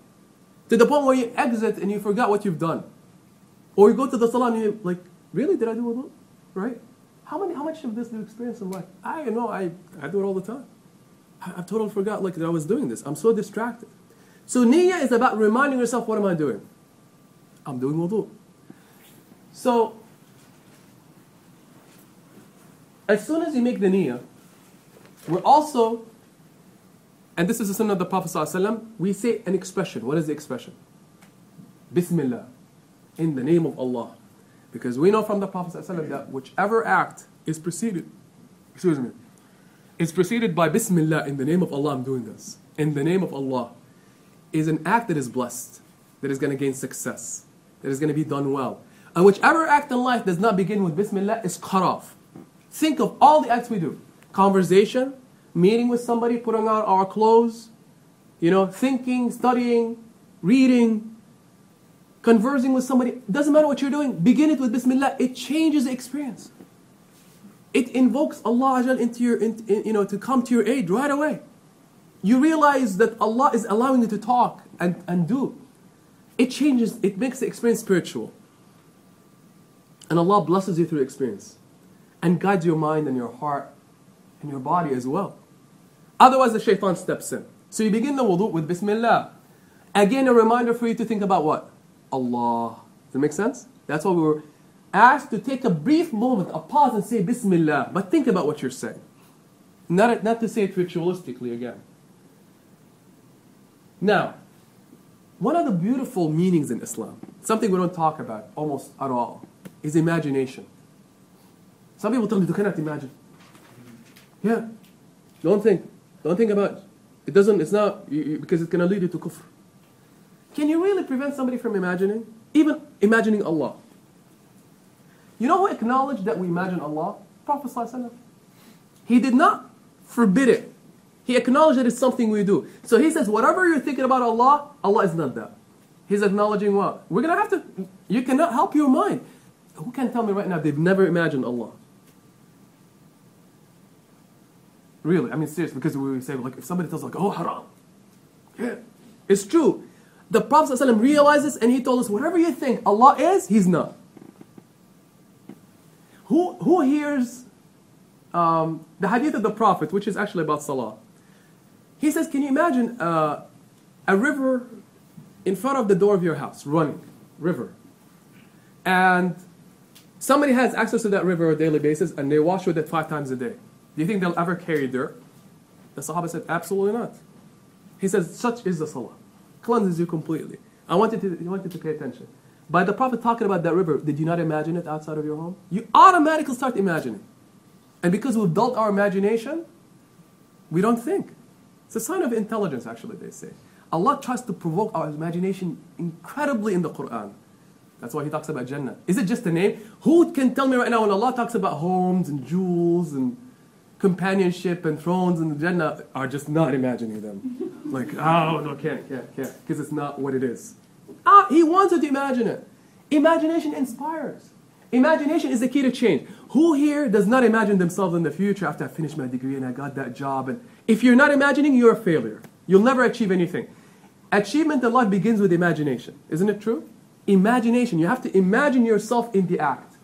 To the point where you exit and you forgot what you've done. Or you go to the salah and you're like, really, did I do wudu? Right? How much of this do you experience in life? I know, I do it all the time. I've totally forgot that I was doing this. I'm so distracted. So niyyah is about reminding yourself, what am I doing? I'm doing wudu. So, as soon as you make the niyyah, we're also, and this is the sunnah of the Prophet ﷺ, we say an expression. What is the expression? Bismillah. In the name of Allah. Because we know from the Prophet ﷺ that whichever act is preceded, is preceded by Bismillah, in the name of Allah I'm doing this. In the name of Allah, is an act that is blessed, that is going to gain success, that is going to be done well. And whichever act in life does not begin with Bismillah is cut off. Think of all the acts we do. Conversation, meeting with somebody, putting on our clothes, thinking, studying, reading, conversing with somebody. Doesn't matter what you're doing. Begin it with Bismillah. It changes the experience. It invokes Allah into your, to come to your aid right away. You realize that Allah is allowing you to talk and do. It changes, it makes the experience spiritual. And Allah blesses you through the experience. And guides your mind and your heart and your body as well. Otherwise the shaitan steps in. So you begin the wudu with Bismillah. Again, a reminder for you to think about what? Allah. Does that make sense? That's why we were asked to take a brief moment, a pause and say Bismillah. But think about what you're saying. Not to say it ritualistically again. Now, one of the beautiful meanings in Islam, something we don't talk about almost at all, is imagination. Some people tell me, you cannot imagine. Yeah. Don't think about it. It's not, because it's going to lead you to kufr. Can you really prevent somebody from imagining? Even imagining Allah. You know who acknowledged that we imagine Allah? Prophet ﷺ. He did not forbid it. He acknowledged that it's something we do. So he says, whatever you're thinking about Allah, Allah is not that. He's acknowledging what? We're going to have to, you cannot help your mind. Who can tell me right now they've never imagined Allah? Really, I mean seriously, because we say, like, if somebody tells, like, oh, haram. Yeah, it's true. The Prophet ﷺ realizes and he told us, whatever you think Allah is, He's not. Who hears the hadith of the Prophet, which is actually about Salah? He says, can you imagine a river in front of the door of your house, running, river. And somebody has access to that river on a daily basis and they wash with it 5 times a day. Do you think they'll ever carry dirt? The Sahaba said, absolutely not. He says, such is the Salah. Cleanses you completely. I want you to pay attention. By the Prophet talking about that river, did you not imagine it outside of your home? You automatically start imagining. And because we've dulled our imagination, we don't think. It's a sign of intelligence, actually, they say. Allah tries to provoke our imagination incredibly in the Quran. That's why He talks about Jannah. Is it just a name? Who can tell me right now when Allah talks about homes and jewels and companionship and thrones and Jannah, are just not imagining them? Like, oh, no, can't, because it's not what it is. He wants you to imagine it. Imagination inspires. Imagination is the key to change. Who here does not imagine themselves in the future after I finished my degree and I got that job? And if you're not imagining, you're a failure. You'll never achieve anything. Achievement in life begins with imagination. Isn't it true? Imagination. You have to imagine yourself in the act.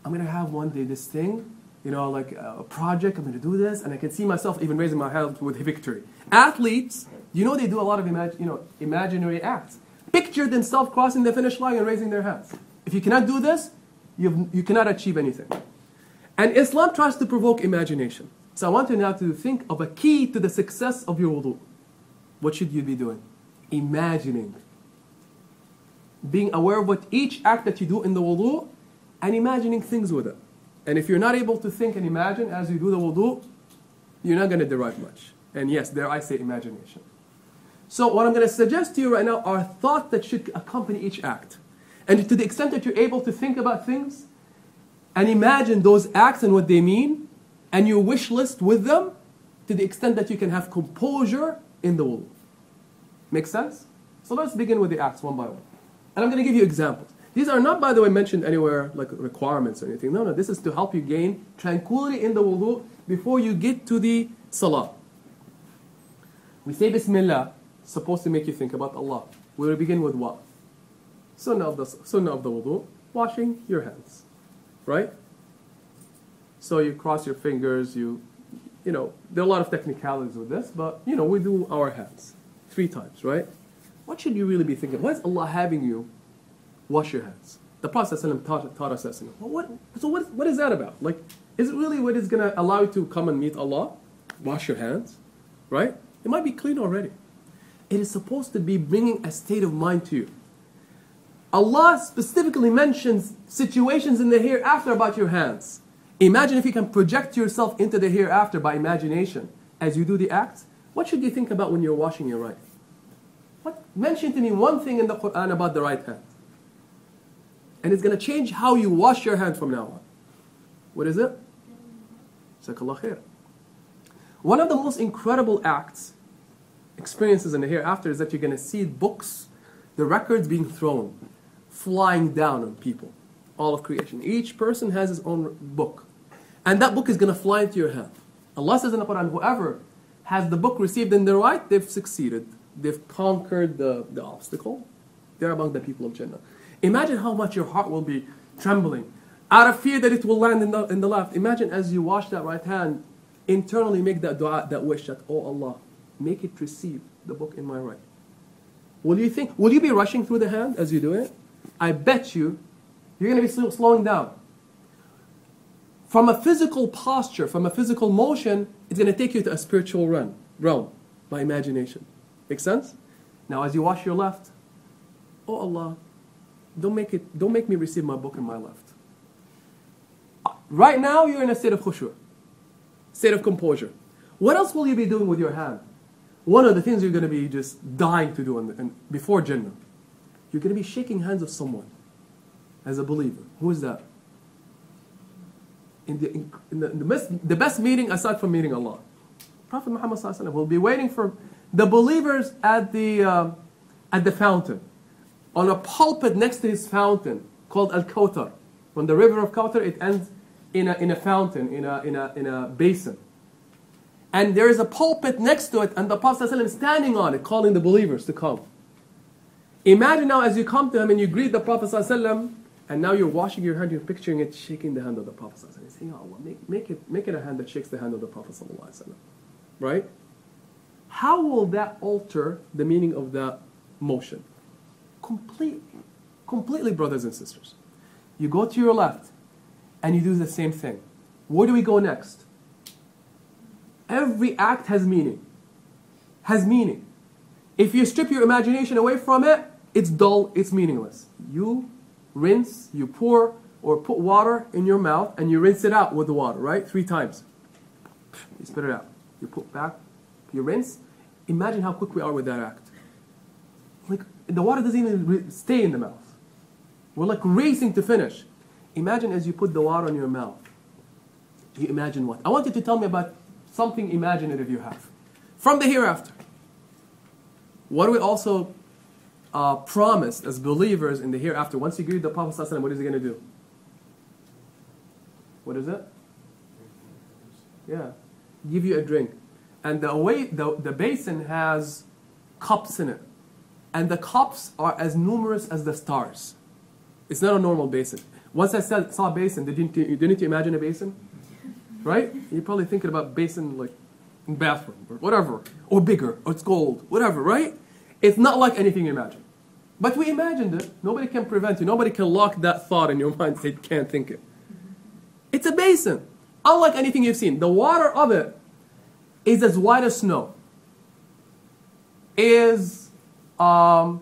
I'm going to have one day this thing, like a project. I'm going to do this. And I can see myself even raising my hand with victory. Athletes, they do a lot of imaginary acts. Picture themselves crossing the finish line and raising their hands. If you cannot do this, you cannot achieve anything. And Islam tries to provoke imagination. So I want you now to think of a key to the success of your wudu. What should you be doing? Imagining. Being aware of what each act that you do in the wudu and imagining things with it. And if you're not able to think and imagine as you do the wudu, you're not going to derive much. And yes, there I say imagination. So what I'm going to suggest to you right now are thoughts that should accompany each act. And to the extent that you're able to think about things and imagine those acts and what they mean, and your wish list with them, to the extent that you can have composure in the wudu. Make sense? So let's begin with the acts one by one. And I'm going to give you examples. These are not, by the way, mentioned anywhere like requirements or anything. No, this is to help you gain tranquility in the wudu before you get to the salah. We say Bismillah, supposed to make you think about Allah. We will begin with what? Sunnah of the wudu, washing your hands, right? So you cross your fingers, you know, there are a lot of technicalities with this, but, you know, we do our hands 3 times, right? What should you really be thinking? Why is Allah having you wash your hands? The Prophet ﷺ taught us that. What is that about? Like, is it really what is going to allow you to come and meet Allah? Wash your hands, right? It might be clean already. It is supposed to be bringing a state of mind to you. Allah specifically mentions situations in the hereafter about your hands. Imagine if you can project yourself into the hereafter by imagination as you do the acts. What should you think about when you're washing your right? Mention to me one thing in the Quran about the right hand. And it's going to change how you wash your hand from now on. What is it? Jazakallah khair. One of the most incredible experiences in the hereafter is that you're going to see books, the records being thrown, flying down on people. All of creation. Each person has his own book. And that book is going to fly into your hand. Allah says in the Quran, whoever has the book received in their right, they've succeeded. They've conquered the obstacle. They're among the people of Jannah. Imagine how much your heart will be trembling out of fear that it will land in the left. Imagine as you wash that right hand, internally make that dua, that wish that, oh Allah, make it receive the book in my right. Will you be rushing through the hand as you do it? I bet you're going to be slowing down. From a physical posture, from a physical motion, it's going to take you to a spiritual realm by imagination. Make sense? Now as you wash your left, oh Allah, don't make me receive my book in my left. Right now you're in a state of khushu', state of composure. What else will you be doing with your hand? One of the things you're going to be just dying to do before Jannah, you're going to be shaking hands of someone as a believer. Who is that? In the best meeting aside from meeting Allah. Prophet Muhammad ﷺ will be waiting for the believers at the fountain, on a pulpit next to his fountain called Al-Kawthar. From the river of Kawthar, it ends in a fountain, in a basin. And there is a pulpit next to it, and the Prophet ﷺ is standing on it, calling the believers to come. Imagine now as you come to him and you greet the Prophet ﷺ, and now you're washing your hand, you're picturing it shaking the hand of the Prophet ﷺ. You're saying, oh Allah, make it a hand that shakes the hand of the Prophet ﷺ. Right? How will that alter the meaning of that motion? Completely, brothers and sisters. You go to your left, and you do the same thing. Where do we go next? Every act has meaning. Has meaning. If you strip your imagination away from it, it's dull, it's meaningless. You rinse, you pour, or put water in your mouth, and you rinse it out with the water, right? 3 times. You spit it out. You put back, you rinse. Imagine how quick we are with that act. Like, the water doesn't even stay in the mouth. We're like racing to finish. Imagine as you put the water in your mouth. You imagine what? I want you to tell me about something imaginative you have. From the hereafter. What do we also promised as believers in the hereafter? Once you greet the Prophet ﷺ, what is he going to do? What is it? Yeah. Give you a drink. And the basin has cups in it. And the cups are as numerous as the stars. It's not a normal basin. Once I saw basin, didn't you imagine a basin? Right? You're probably thinking about basin like in bathroom or whatever. Or bigger, or it's gold, whatever, right? It's not like anything you imagine. But we imagined it. Nobody can prevent you. Nobody can lock that thought in your mind so you can't think it. It's a basin. Unlike anything you've seen. The water of it is as white as snow. Is as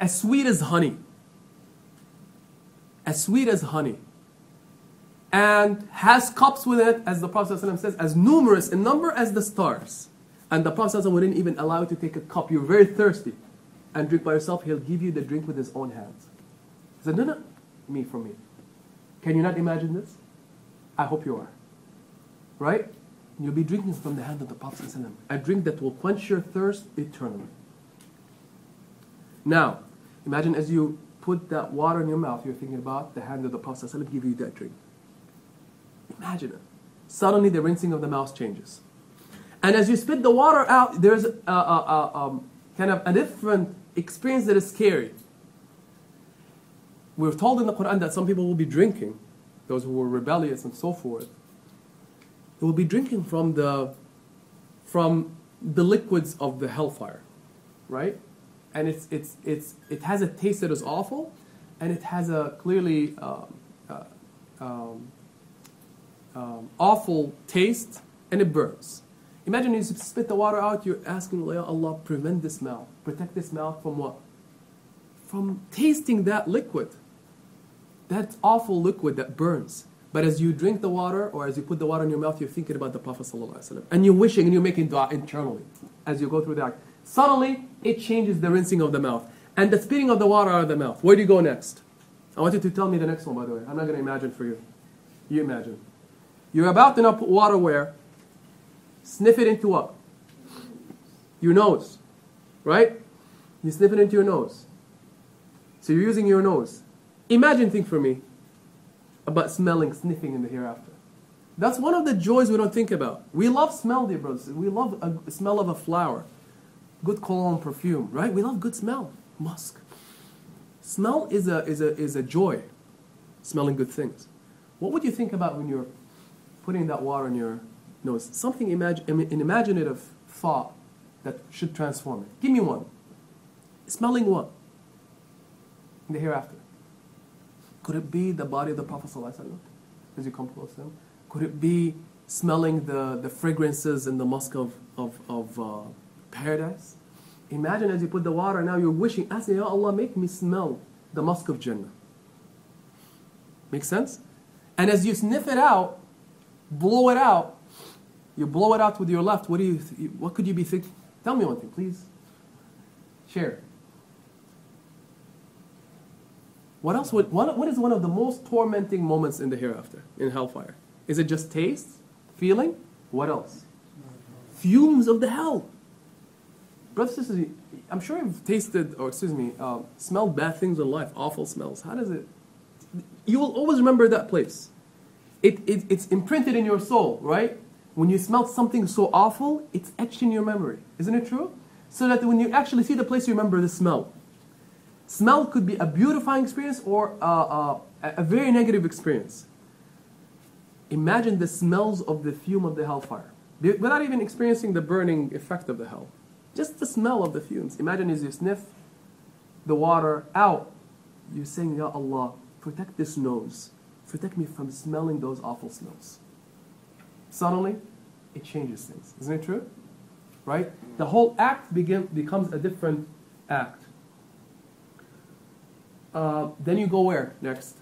sweet as honey. As sweet as honey. And has cups with it, as the Prophet ﷺ says, as numerous in number as the stars. And the Prophet ﷺ wouldn't even allow you to take a cup. You're very thirsty. And drink by yourself. He'll give you the drink with his own hands. He said, no, me for me. Can you not imagine this? I hope you are. Right? You'll be drinking from the hand of the Prophet ﷺ. A drink that will quench your thirst eternally. Now, imagine as you put that water in your mouth, you're thinking about the hand of the Prophet ﷺ give you that drink. Imagine it. Suddenly the rinsing of the mouth changes. And as you spit the water out, there's kind of a different experience that is scary. We're told in the Quran that some people will be drinking, those who were rebellious and so forth. They will be drinking from the liquids of the hellfire, right? And it has a taste that is awful, and it has a clearly awful taste, and it burns. Imagine you spit the water out, you're asking, Ya Allah, prevent this mouth, protect this mouth from what? From tasting that liquid. That awful liquid that burns. But as you drink the water, or as you put the water in your mouth, you're thinking about the Prophet ﷺ. And you're wishing, and you're making dua internally as you go through the act. Suddenly, it changes the rinsing of the mouth. And the spitting of the water out of the mouth. Where do you go next? I want you to tell me the next one, by the way. I'm not going to imagine for you. You imagine. You're about to now put water where? Sniff it into what? Your nose. Right? You sniff it into your nose. So you're using your nose. Imagine, think for me, about smelling, sniffing in the hereafter. That's one of the joys we don't think about. We love smell, dear brothers. We love a smell of a flower. Good cologne, perfume, right? We love good smell. Musk. Smell is a joy. Smelling good things. What would you think about when you're putting that water in your nose? Something an imaginative thought that should transform it. Give me one. Smelling what? In the hereafter. Could it be the body of the Prophet ﷺ as you come close to him? Could it be smelling the fragrances in the musk of paradise? Imagine as you put the water, now you're wishing, asking, Ya Allah, make me smell the musk of Jannah. Make sense? And as you sniff it out, blow it out, you blow it out with your left, what could you be thinking? Tell me one thing, please. Share. What else what is one of the most tormenting moments in the hereafter, in hellfire? Is it just taste? Feeling? What else? Fumes of the hell. Brothers and sisters, I'm sure you've tasted, smelled bad things in life, awful smells. How does it? You will always remember that place. It's imprinted in your soul, right? When you smell something so awful, it's etched in your memory. Isn't it true? So that when you actually see the place, you remember the smell. Smell could be a beautifying experience or a very negative experience. Imagine the smells of the fume of the hellfire. Without even experiencing the burning effect of the hell. Just the smell of the fumes. Imagine as you sniff the water out, you're saying, Ya Allah, protect this nose. Protect me from smelling those awful smells. Suddenly, it changes things. Isn't it true? Right? The whole act becomes a different act. Then you go where next?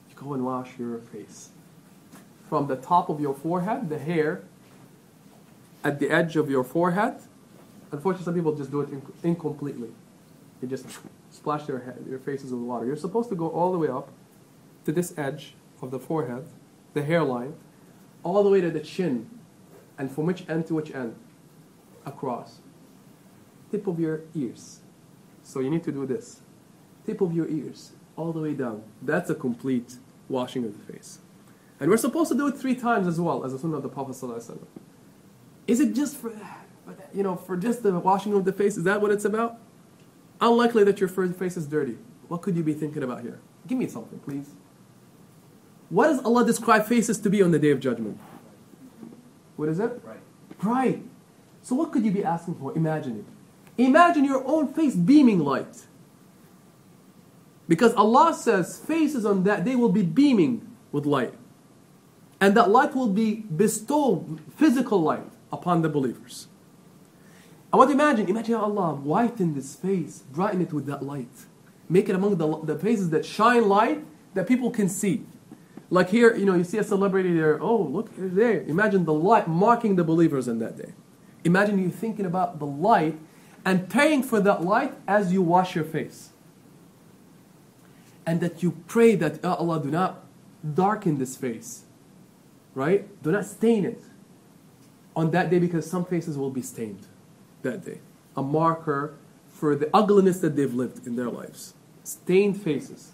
You go and wash your face. From the top of your forehead, the hair at the edge of your forehead. Unfortunately, some people just do it incompletely. They just splash their faces with water. You're supposed to go all the way up to this edge of the forehead, the hairline, all the way to the chin. And from which end to which end? Across. Tip of your ears. So you need to do this. Tip of your ears, all the way down. That's a complete washing of the face. And we're supposed to do it 3 times as well, as the sunnah of the Prophet ﷺ. Is it just for just the washing of the face? Is that what it's about? Unlikely that your face is dirty. What could you be thinking about here? Give me something, please. What does Allah describe faces to be on the Day of Judgment? What is it? Bright. So what could you be asking for? Imagine it. Imagine your own face beaming light. Because Allah says faces on that day will be beaming with light. And that light will be bestowed, physical light, upon the believers. I want to imagine, Ya Allah, whiten this face, brighten it with that light. Make it among the faces that shine light that people can see. Like here, you see a celebrity there, oh, look, they're there. Imagine the light marking the believers in that day. Imagine you thinking about the light and praying for that light as you wash your face. And that you pray that, Ya Allah, do not darken this face. Right? Do not stain it on that day, because some faces will be stained that day. A marker for the ugliness that they've lived in their lives. Stained faces.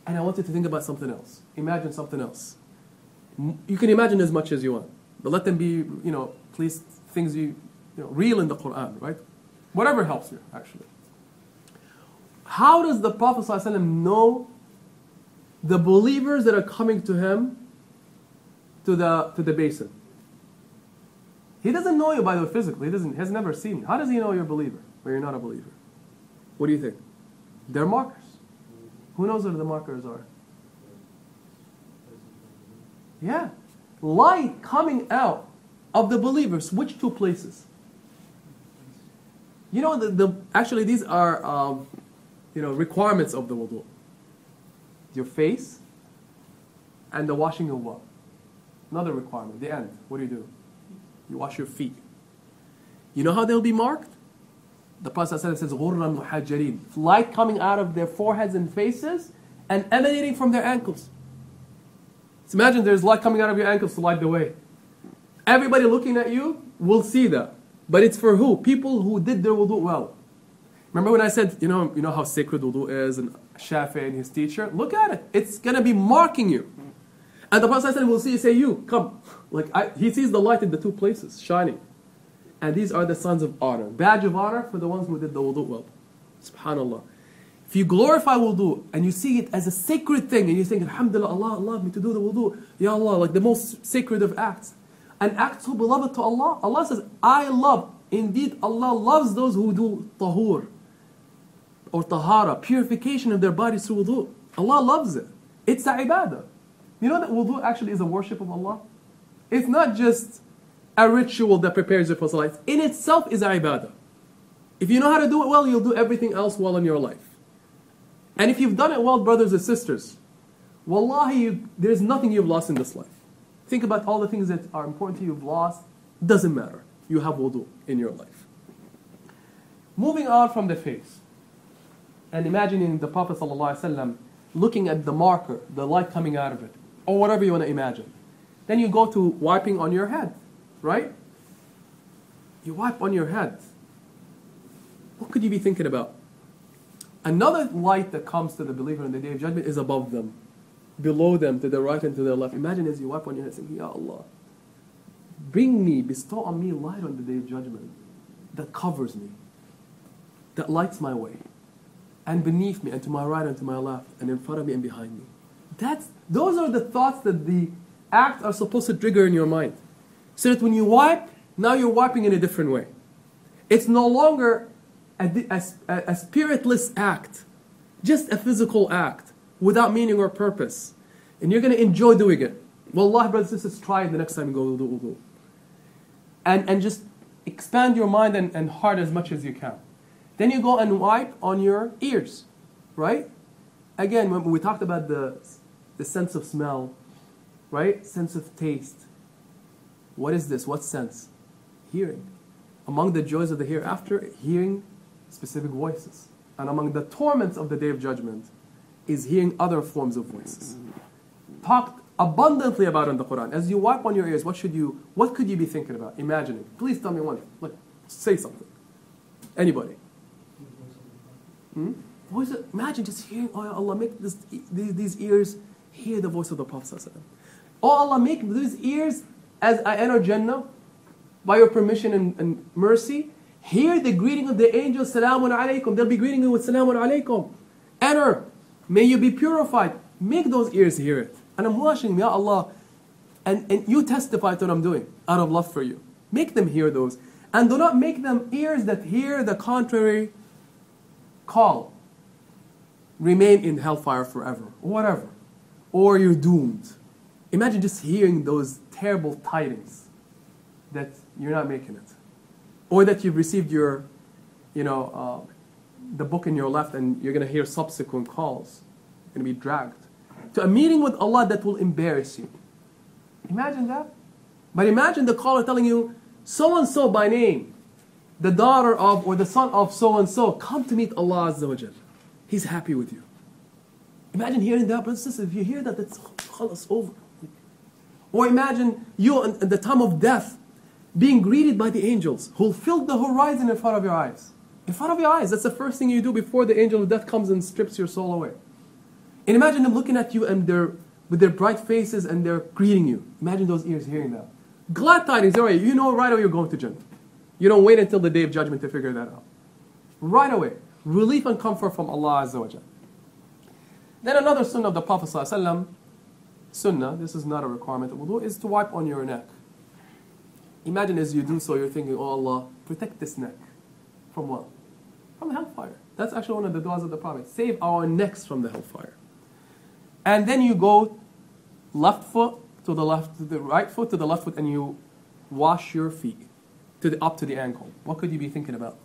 And I want you to think about something else. Imagine something else. You can imagine as much as you want, but let them be, at least things real in the Quran, right? Whatever helps you, actually. How does the Prophet ﷺ know the believers that are coming to him to the basin? He doesn't know you by the way physically. He has never seen you. How does he know you're a believer or you're not a believer? What do you think? They're markers. Who knows what the markers are? Yeah. Light coming out of the believers. Which two places? Actually these are requirements of the wudu. Your face and the washing of what? Another requirement. The end. What do? You wash your feet. You know how they'll be marked? The Prophet ﷺ says, غُرًّا مُحَجَّرِينَ. Light coming out of their foreheads and faces and emanating from their ankles. So imagine there's light coming out of your ankles to light the way. Everybody looking at you will see that. But it's for who? People who did their wudu well. Remember when I said, you know how sacred wudu is, and Shafi and his teacher? Look at it. It's going to be marking you. And the Prophet ﷺ will see you, say, you, come. He sees the light in the two places, shining. And these are the signs of honor. Badge of honor for the ones who did the wudu well. SubhanAllah. If you glorify wudu and you see it as a sacred thing and you think, Alhamdulillah, Allah allowed me to do the wudu. Ya Allah, like the most sacred of acts. An act so beloved to Allah. Allah says, I love. Indeed, Allah loves those who do tahur or tahara, purification of their bodies through wudu. Allah loves it. It's a ibadah. You know that wudu actually is a worship of Allah? It's not just a ritual that prepares you for salah. In itself is a ibadah. If you know how to do it well, you'll do everything else well in your life. And if you've done it well, brothers and sisters, wallahi, there's nothing you've lost in this life. Think about all the things that are important to you, you've lost. Doesn't matter. You have wudu in your life. Moving on from the face. And imagining the Prophet ﷺ looking at the marker, the light coming out of it, or whatever you want to imagine. Then you go to wiping on your head, right? You wipe on your head. What could you be thinking about? Another light that comes to the believer on the Day of Judgment is above them, below them, to the right and to the left. Imagine as you wipe on your head, saying, Ya Allah, bestow on me light on the Day of Judgment that covers me, that lights my way, and beneath me, and to my right and to my left, and in front of me and behind me. Those are the thoughts that the acts are supposed to trigger in your mind. So that when you wipe, now you're wiping in a different way. It's no longer a spiritless act, just a physical act, without meaning or purpose. And you're going to enjoy doing it. Wallahi, brothers and sisters, try it the next time you go to do wudu. And just expand your mind and heart as much as you can. Then you go and wipe on your ears, right? Again, when we talked about the sense of smell, right? Sense of taste. What is this? What sense? Hearing. Among the joys of the hereafter, hearing specific voices. And among the torments of the Day of Judgment is hearing other forms of voices. Talked abundantly about in the Quran. As you wipe on your ears, what could you be thinking about? Imagining. Please tell me one. Say something. Anybody. Voice. Imagine just hearing, oh Allah, make these ears hear the voice of the Prophet ﷺ. Oh Allah, make these ears, as I enter Jannah, by your permission and mercy, hear the greeting of the angels, Salamun alaykum. They'll be greeting you with Salamun alaykum. Enter. May you be purified. Make those ears hear it. And I'm washing, Ya Allah. And you testify to what I'm doing out of love for you. Make them hear those. And do not make them ears that hear the contrary call. Remain in hellfire forever. Or whatever. Or you're doomed. Imagine just hearing those terrible tidings that you're not making it. Or that you've received your, the book in your left and you're going to hear subsequent calls. You're going to be dragged to a meeting with Allah that will embarrass you. Imagine that. But imagine the caller telling you, so-and-so by name, the daughter of or the son of so-and-so, come to meet Allah Azza wa Jal. He's happy with you. Imagine hearing that, brothers and sisters. If you hear that, it's over. Or imagine you at the time of death being greeted by the angels who will fill the horizon in front of your eyes. In front of your eyes. That's the first thing you do before the angel of death comes and strips your soul away. And imagine them looking at you and their with their bright faces and they're greeting you. Imagine those ears hearing that. Glad tidings, all right, you know right away you're going to Jannah. You don't wait until the day of judgment to figure that out. Right away. Relief and comfort from Allah Azza wa Jalla. Then another sunnah of the Prophet ﷺ, sunnah, this is not a requirement of wudu, is to wipe on your neck. Imagine as you do so, you're thinking, oh Allah, protect this neck. From what? From hellfire. That's actually one of the du'as of the Prophet. Save our necks from the hellfire. And then you go left foot to the left, to the right foot to the left foot, and you wash your feet up to the ankle. What could you be thinking about?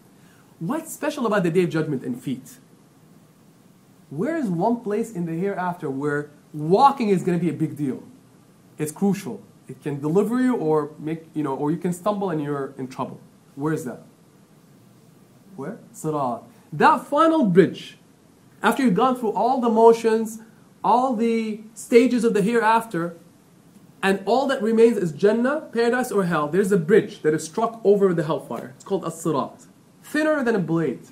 What's special about the Day of Judgment and feet? Where is one place in the hereafter where walking is going to be a big deal? It's crucial. It can deliver you or or you can stumble and you're in trouble. Where is that? Where? Sirat. That final bridge, after you've gone through all the motions, all the stages of the hereafter, and all that remains is Jannah, paradise or hell, there's a bridge that is struck over the hellfire. It's called as-sirat. Thinner than a blade.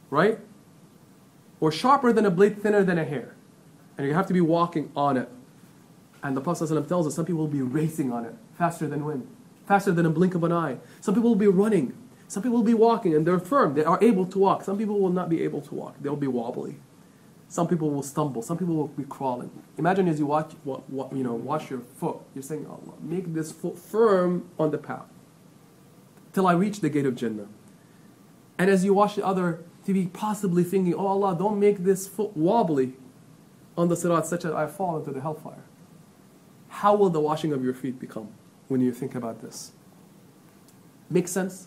Right? Or sharper than a blade, thinner than a hair. And you have to be walking on it. And the Prophet ﷺ tells us some people will be racing on it, faster than wind, faster than a blink of an eye. Some people will be running. Some people will be walking, and they're firm. They are able to walk. Some people will not be able to walk. They'll be wobbly. Some people will stumble. Some people will be crawling. Imagine as you wash your foot, you're saying, Allah, make this foot firm on the path till I reach the gate of Jannah. And as you wash the other, to be possibly thinking, oh Allah, don't make this foot wobbly on the sirat such that I fall into the hellfire. How will the washing of your feet become when you think about this? Makes sense?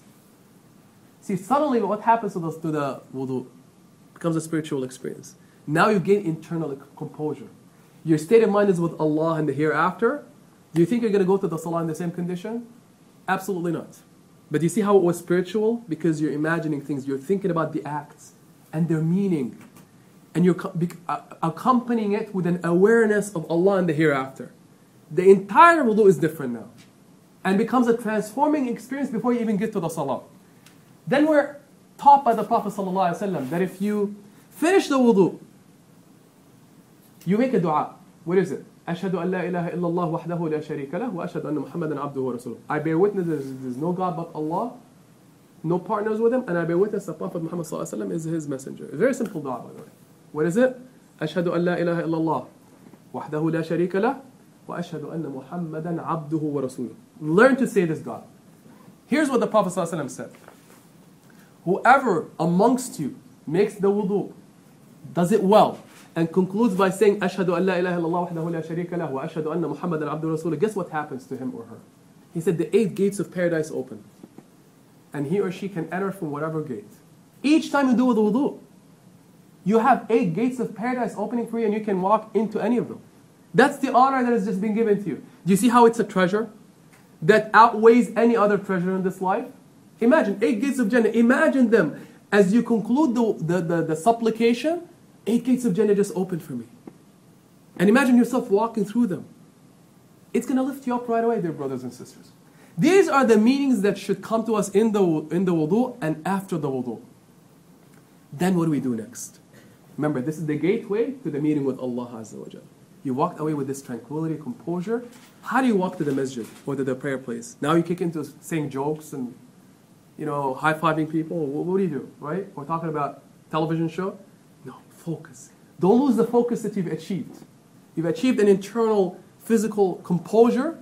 See, suddenly what happens to the wudu becomes a spiritual experience. Now you gain internal composure. Your state of mind is with Allah and the hereafter. Do you think you're going to go to the salah in the same condition? Absolutely not. But do you see how it was spiritual? Because you're imagining things, you're thinking about the acts and their meaning. And you're accompanying it with an awareness of Allah and the hereafter. The entire wudu is different now. And becomes a transforming experience before you even get to the salah. Then we're taught by the Prophet ﷺ that if you finish the wudu, you make a dua. What is it? أشهد أن لا إله إلا الله وحده لا شريك له وأشهد أن محمدا عبده ورسوله. I bear witness there's no God but Allah, no partners with Him, and I bear witness that Prophet Muhammad ﷺ is His messenger. A very simple dua, by the way. What is it? أشهد أن لا إله إلا الله وحده لا شريك له وأشهد أن محمدا عبده ورسوله. Learn to say this dua. Here's what the Prophet ﷺ said. Whoever amongst you makes the wudu, does it well, and concludes by saying, Ashhadu an la ilaha illallah wahdahu la sharika lahu wa ashhadu anna Muhammadan abduhu rasulullah, guess what happens to him or her? He said the 8 gates of paradise open. And he or she can enter from whatever gate. Each time you do the wudu, you have 8 gates of paradise opening for you and you can walk into any of them. That's the honor that has just been given to you. Do you see how it's a treasure that outweighs any other treasure in this life? Imagine 8 gates of Jannah. Imagine them as you conclude the supplication. 8 gates of Jannah just opened for me. And imagine yourself walking through them. It's going to lift you up right away, dear brothers and sisters. These are the meanings that should come to us in the wudu and after the wudu. Then what do we do next? Remember, this is the gateway to the meeting with Allah Azza wa Jalla. You walked away with this tranquility, composure. How do you walk to the masjid or to the prayer place? Now you kick into saying jokes and high-fiving people. What do you do, right? We're talking about television show. No, focus. Don't lose the focus that you've achieved. You've achieved an internal physical composure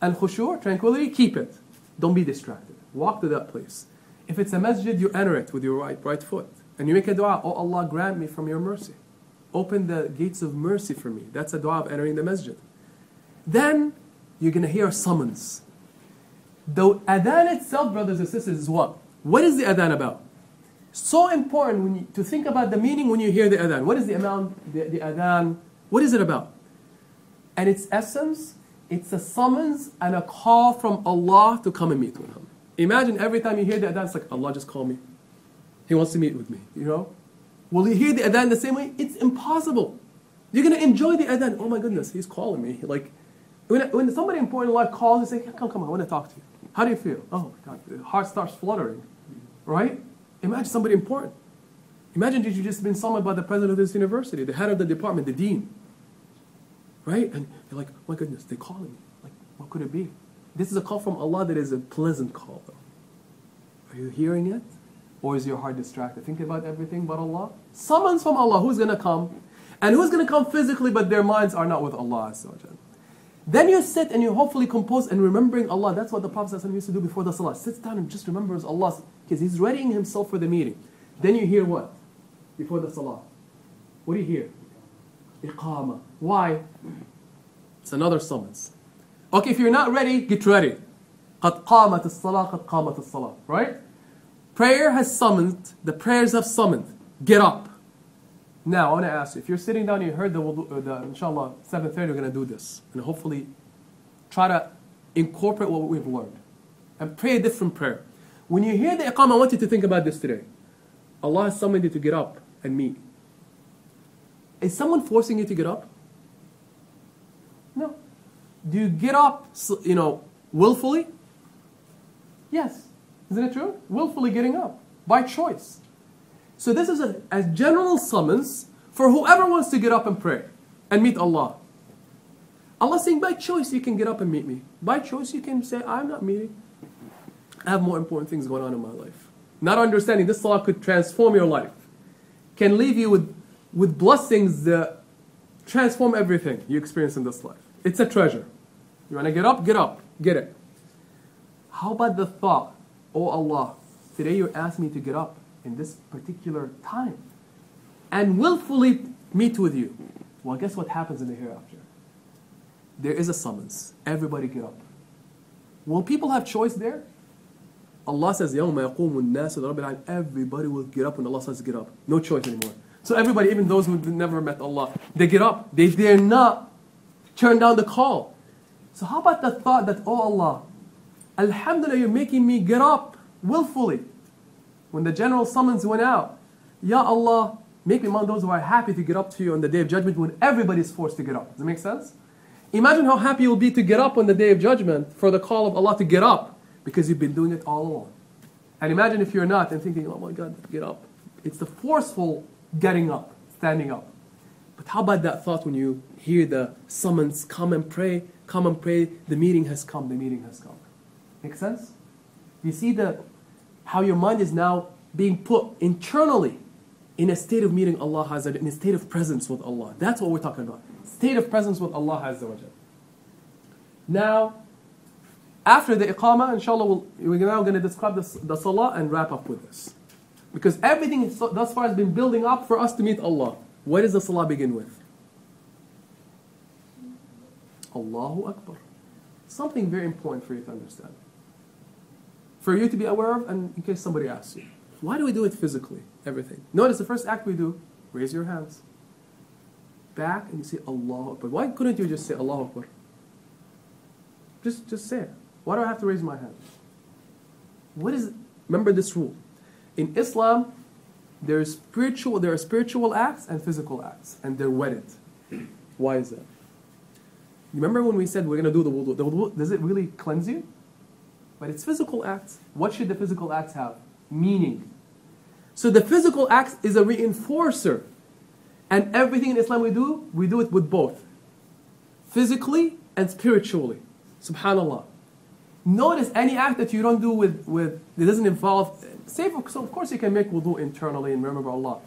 and khushu', tranquility. Keep it. Don't be distracted. Walk to that place. If it's a masjid, you enter it with your right foot. And you make a dua, oh Allah, grant me from your mercy. Open the gates of mercy for me. That's a dua of entering the masjid. Then you're going to hear a summons. The adhan itself, brothers and sisters, is what? What is the adhan about? So important to think about the meaning when you hear the adhan. What is the adhan? What is it about? And its essence, it's a summons and a call from Allah to come and meet with Him. Imagine every time you hear the adhan, it's like, Allah just called me. He wants to meet with me, Will you hear the adhan the same way? It's impossible. You're going to enjoy the adhan. Oh my goodness, He's calling me. Like, when somebody important in life calls, you say, come on, I want to talk to you. How do you feel? Oh my God, the heart starts fluttering, right? Imagine somebody important. Imagine that you've just been summoned by the president of this university, the head of the department, the dean. right? And you're like, my goodness, they're calling me. Like, what could it be? This is a call from Allah that is a pleasant call. Are you hearing it? Or is your heart distracted? Thinking about everything but Allah? Summons from Allah. Who's going to come? And who's going to come physically, but their minds are not with Allah. Then you sit and you hopefully compose and remembering Allah. That's what the Prophet ﷺ used to do before the Salah. Sits down and just remembers Allah because he's readying himself for the meeting. Then you hear what? Before the Salah. What do you hear? Iqamah. Why? It's another summons. Okay, if you're not ready, get ready. قَدْ قَامَتِ الصَّلَاةِ قَدْ قَامَتِ الصَّلَاةِ. Right? Prayer has summoned. The prayers have summoned. Get up. Now, I want to ask you, if you're sitting down and you heard the wudu, inshallah, 7:30, we're going to do this. And hopefully try to incorporate what we've learned. And pray a different prayer. When you hear the iqamah, I want you to think about this today. Allah has summoned you to get up and meet. Is someone forcing you to get up? No. Do you get up, willfully? Yes. Isn't it true? Willfully getting up. By choice. So this is a general summons for whoever wants to get up and pray and meet Allah. Allah saying, by choice you can get up and meet me. By choice you can say, I'm not meeting. I have more important things going on in my life. Not understanding this salah could transform your life. Can leave you with blessings that transform everything you experience in this life. It's a treasure. You want to get up? Get it. How about the thought, oh Allah, today you asked me to get up in this particular time and willfully meet with you. Well, guess what happens in the hereafter? There is a summons. Everybody get up. Will people have choice there? Allah says, يَوْمَ يَقُومُ النَّاسُ لِرَبِّ الْعَالَمِينَ. Everybody will get up when Allah says get up. No choice anymore. So everybody, even those who never met Allah, they get up. They dare not turn down the call. So how about the thought that, oh Allah, Alhamdulillah, you're making me get up willfully. When the general summons went out, Ya Allah, make me among those who are happy to get up to you on the Day of Judgment when everybody is forced to get up. Does that make sense? Imagine how happy you'll be to get up on the Day of Judgment for the call of Allah to get up because you've been doing it all along. And imagine if you're not and thinking, oh my God, get up. It's the forceful getting up, standing up. But how about that thought when you hear the summons, come and pray, the meeting has come, the meeting has come. Make sense? You see how your mind is now being put internally in a state of meeting Allah Azza wa Jalla, in a state of presence with Allah. That's what we're talking about. State of presence with Allah Azza wa Jalla. Now, after the iqamah, inshallah, we're now going to describe the salah and wrap up with this. Because everything thus far has been building up for us to meet Allah. What does the salah begin with? Allahu Akbar. Something very important for you to understand. For you to be aware of, and in case somebody asks you. Why do we do it physically? Everything. Notice the first act we do, raise your hands. Back and you say Allahu Akbar. Why couldn't you just say Allahu Akbar? Just say it. Why do I have to raise my hand? Remember this rule. In Islam, there are spiritual acts and physical acts, and they're wedded. Why is that? Remember when we said we're going to do the wudu? The wudu, does it really cleanse you? But it's physical acts. What should the physical acts have? Meaning. So the physical acts is a reinforcer. And everything in Islam we do it with both. Physically and spiritually. Subhanallah. Notice any act that you don't do it doesn't involve, so of course you can make wudu internally and remember Allah.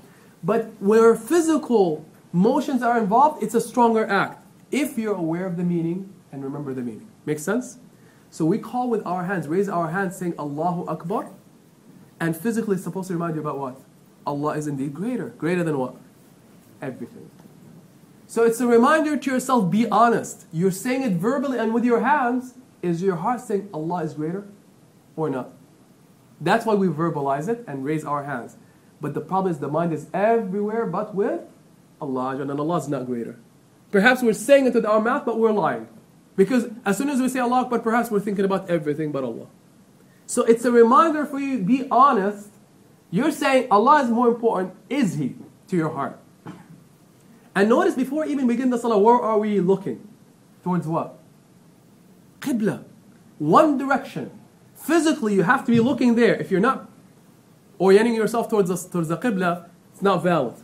But where physical motions are involved, it's a stronger act. If you're aware of the meaning and remember the meaning. Make sense? So we call with our hands, raise our hands saying Allahu Akbar. And physically it's supposed to remind you about what? Allah is indeed greater. Greater than what? Everything. So it's a reminder to yourself, be honest. You're saying it verbally and with your hands. Is your heart saying Allah is greater or not? That's why we verbalize it and raise our hands. But the problem is the mind is everywhere but with Allah, and Allah is not greater. Perhaps we're saying it with our mouth, but we're lying. Because as soon as we say Allah, but perhaps we're thinking about everything but Allah. So it's a reminder for you, be honest. You're saying Allah is more important, is He, to your heart? And notice before even begin the salah, where are we looking? Towards what? Qibla. One direction. Physically, you have to be looking there. If you're not orienting yourself towards the Qibla, it's not valid.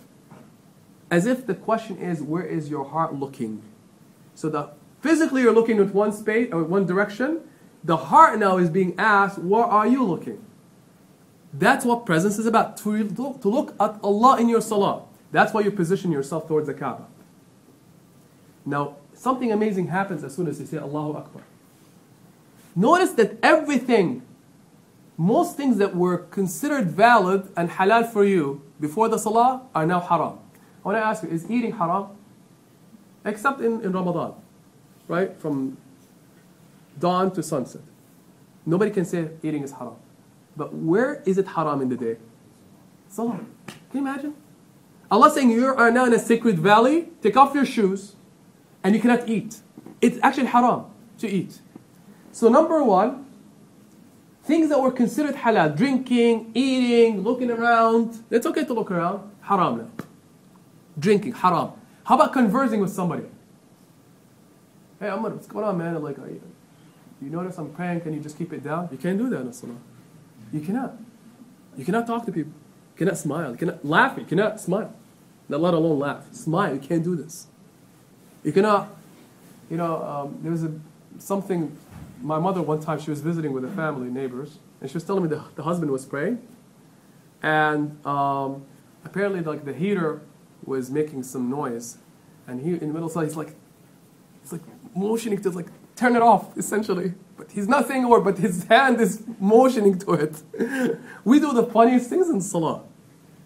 As if the question is, where is your heart looking? So physically you're looking at one space or one direction. The heart now is being asked, where are you looking? That's what presence is about, to look at Allah in your salah. That's why you position yourself towards the Kaaba. Now, something amazing happens as soon as you say Allahu Akbar. Notice that everything, most things that were considered valid and halal for you before the salah are now haram. I want to ask you, is eating haram? Except in Ramadan, right? From dawn to sunset. Nobody can say eating is haram. But where is it haram in the day? Salah. Can you imagine? Allah saying you are now in a sacred valley, take off your shoes, and you cannot eat. It's actually haram to eat. So number one, things that were considered halal, drinking, eating, looking around, it's okay to look around, haram now. Drinking, haram. How about conversing with somebody? Hey Amr, what's going on, man? Like, you notice I'm praying, can you just keep it down? You can't do that in the salah. You cannot. You cannot talk to people. You cannot smile. You cannot laugh. You cannot smile. Let alone laugh. Smile. You can't do this. You cannot, there was something, my mother one time, she was visiting with a family, neighbors, and she was telling me the husband was praying, and apparently like the heater was making some noise, and he, in the middle of the he's like motioning to like turn it off, essentially. But he's not saying a word, but his hand is motioning to it. We do the funniest things in salah,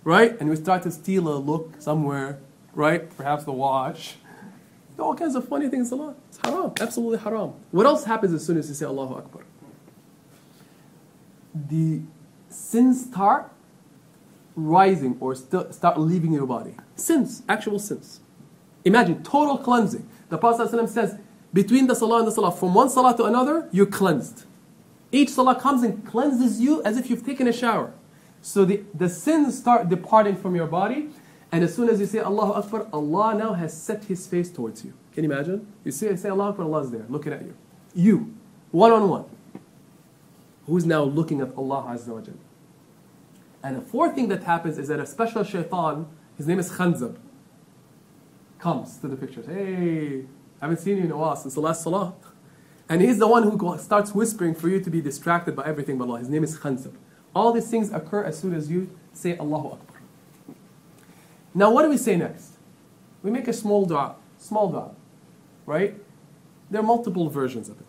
right? And we start to steal a look somewhere, right? Perhaps the watch. All kinds of funny things in salah. It's haram, absolutely haram. What else happens as soon as you say Allahu Akbar? The sins start rising or start leaving your body. Sins, actual sins. Imagine total cleansing. The Prophet ﷺ says, between the salah and the salah, from one salah to another, you're cleansed. Each salah comes and cleanses you as if you've taken a shower. So the sins start departing from your body, and as soon as you say Allahu Akbar, Allah now has set His face towards you. Can you imagine? You say Allahu Akbar, Allah's there, looking at you. You, one-on-one. Who's now looking at Allah Azza wa Jalla. And the fourth thing that happens is that a special shaitan, his name is Khanzab, comes to the pictures. Hey, I haven't seen you in a while since the last salah. And he's the one who starts whispering for you to be distracted by everything but Allah. His name is Khanzab. All these things occur as soon as you say Allahu Akbar. Now what do we say next? We make a small dua, right? There are multiple versions of it.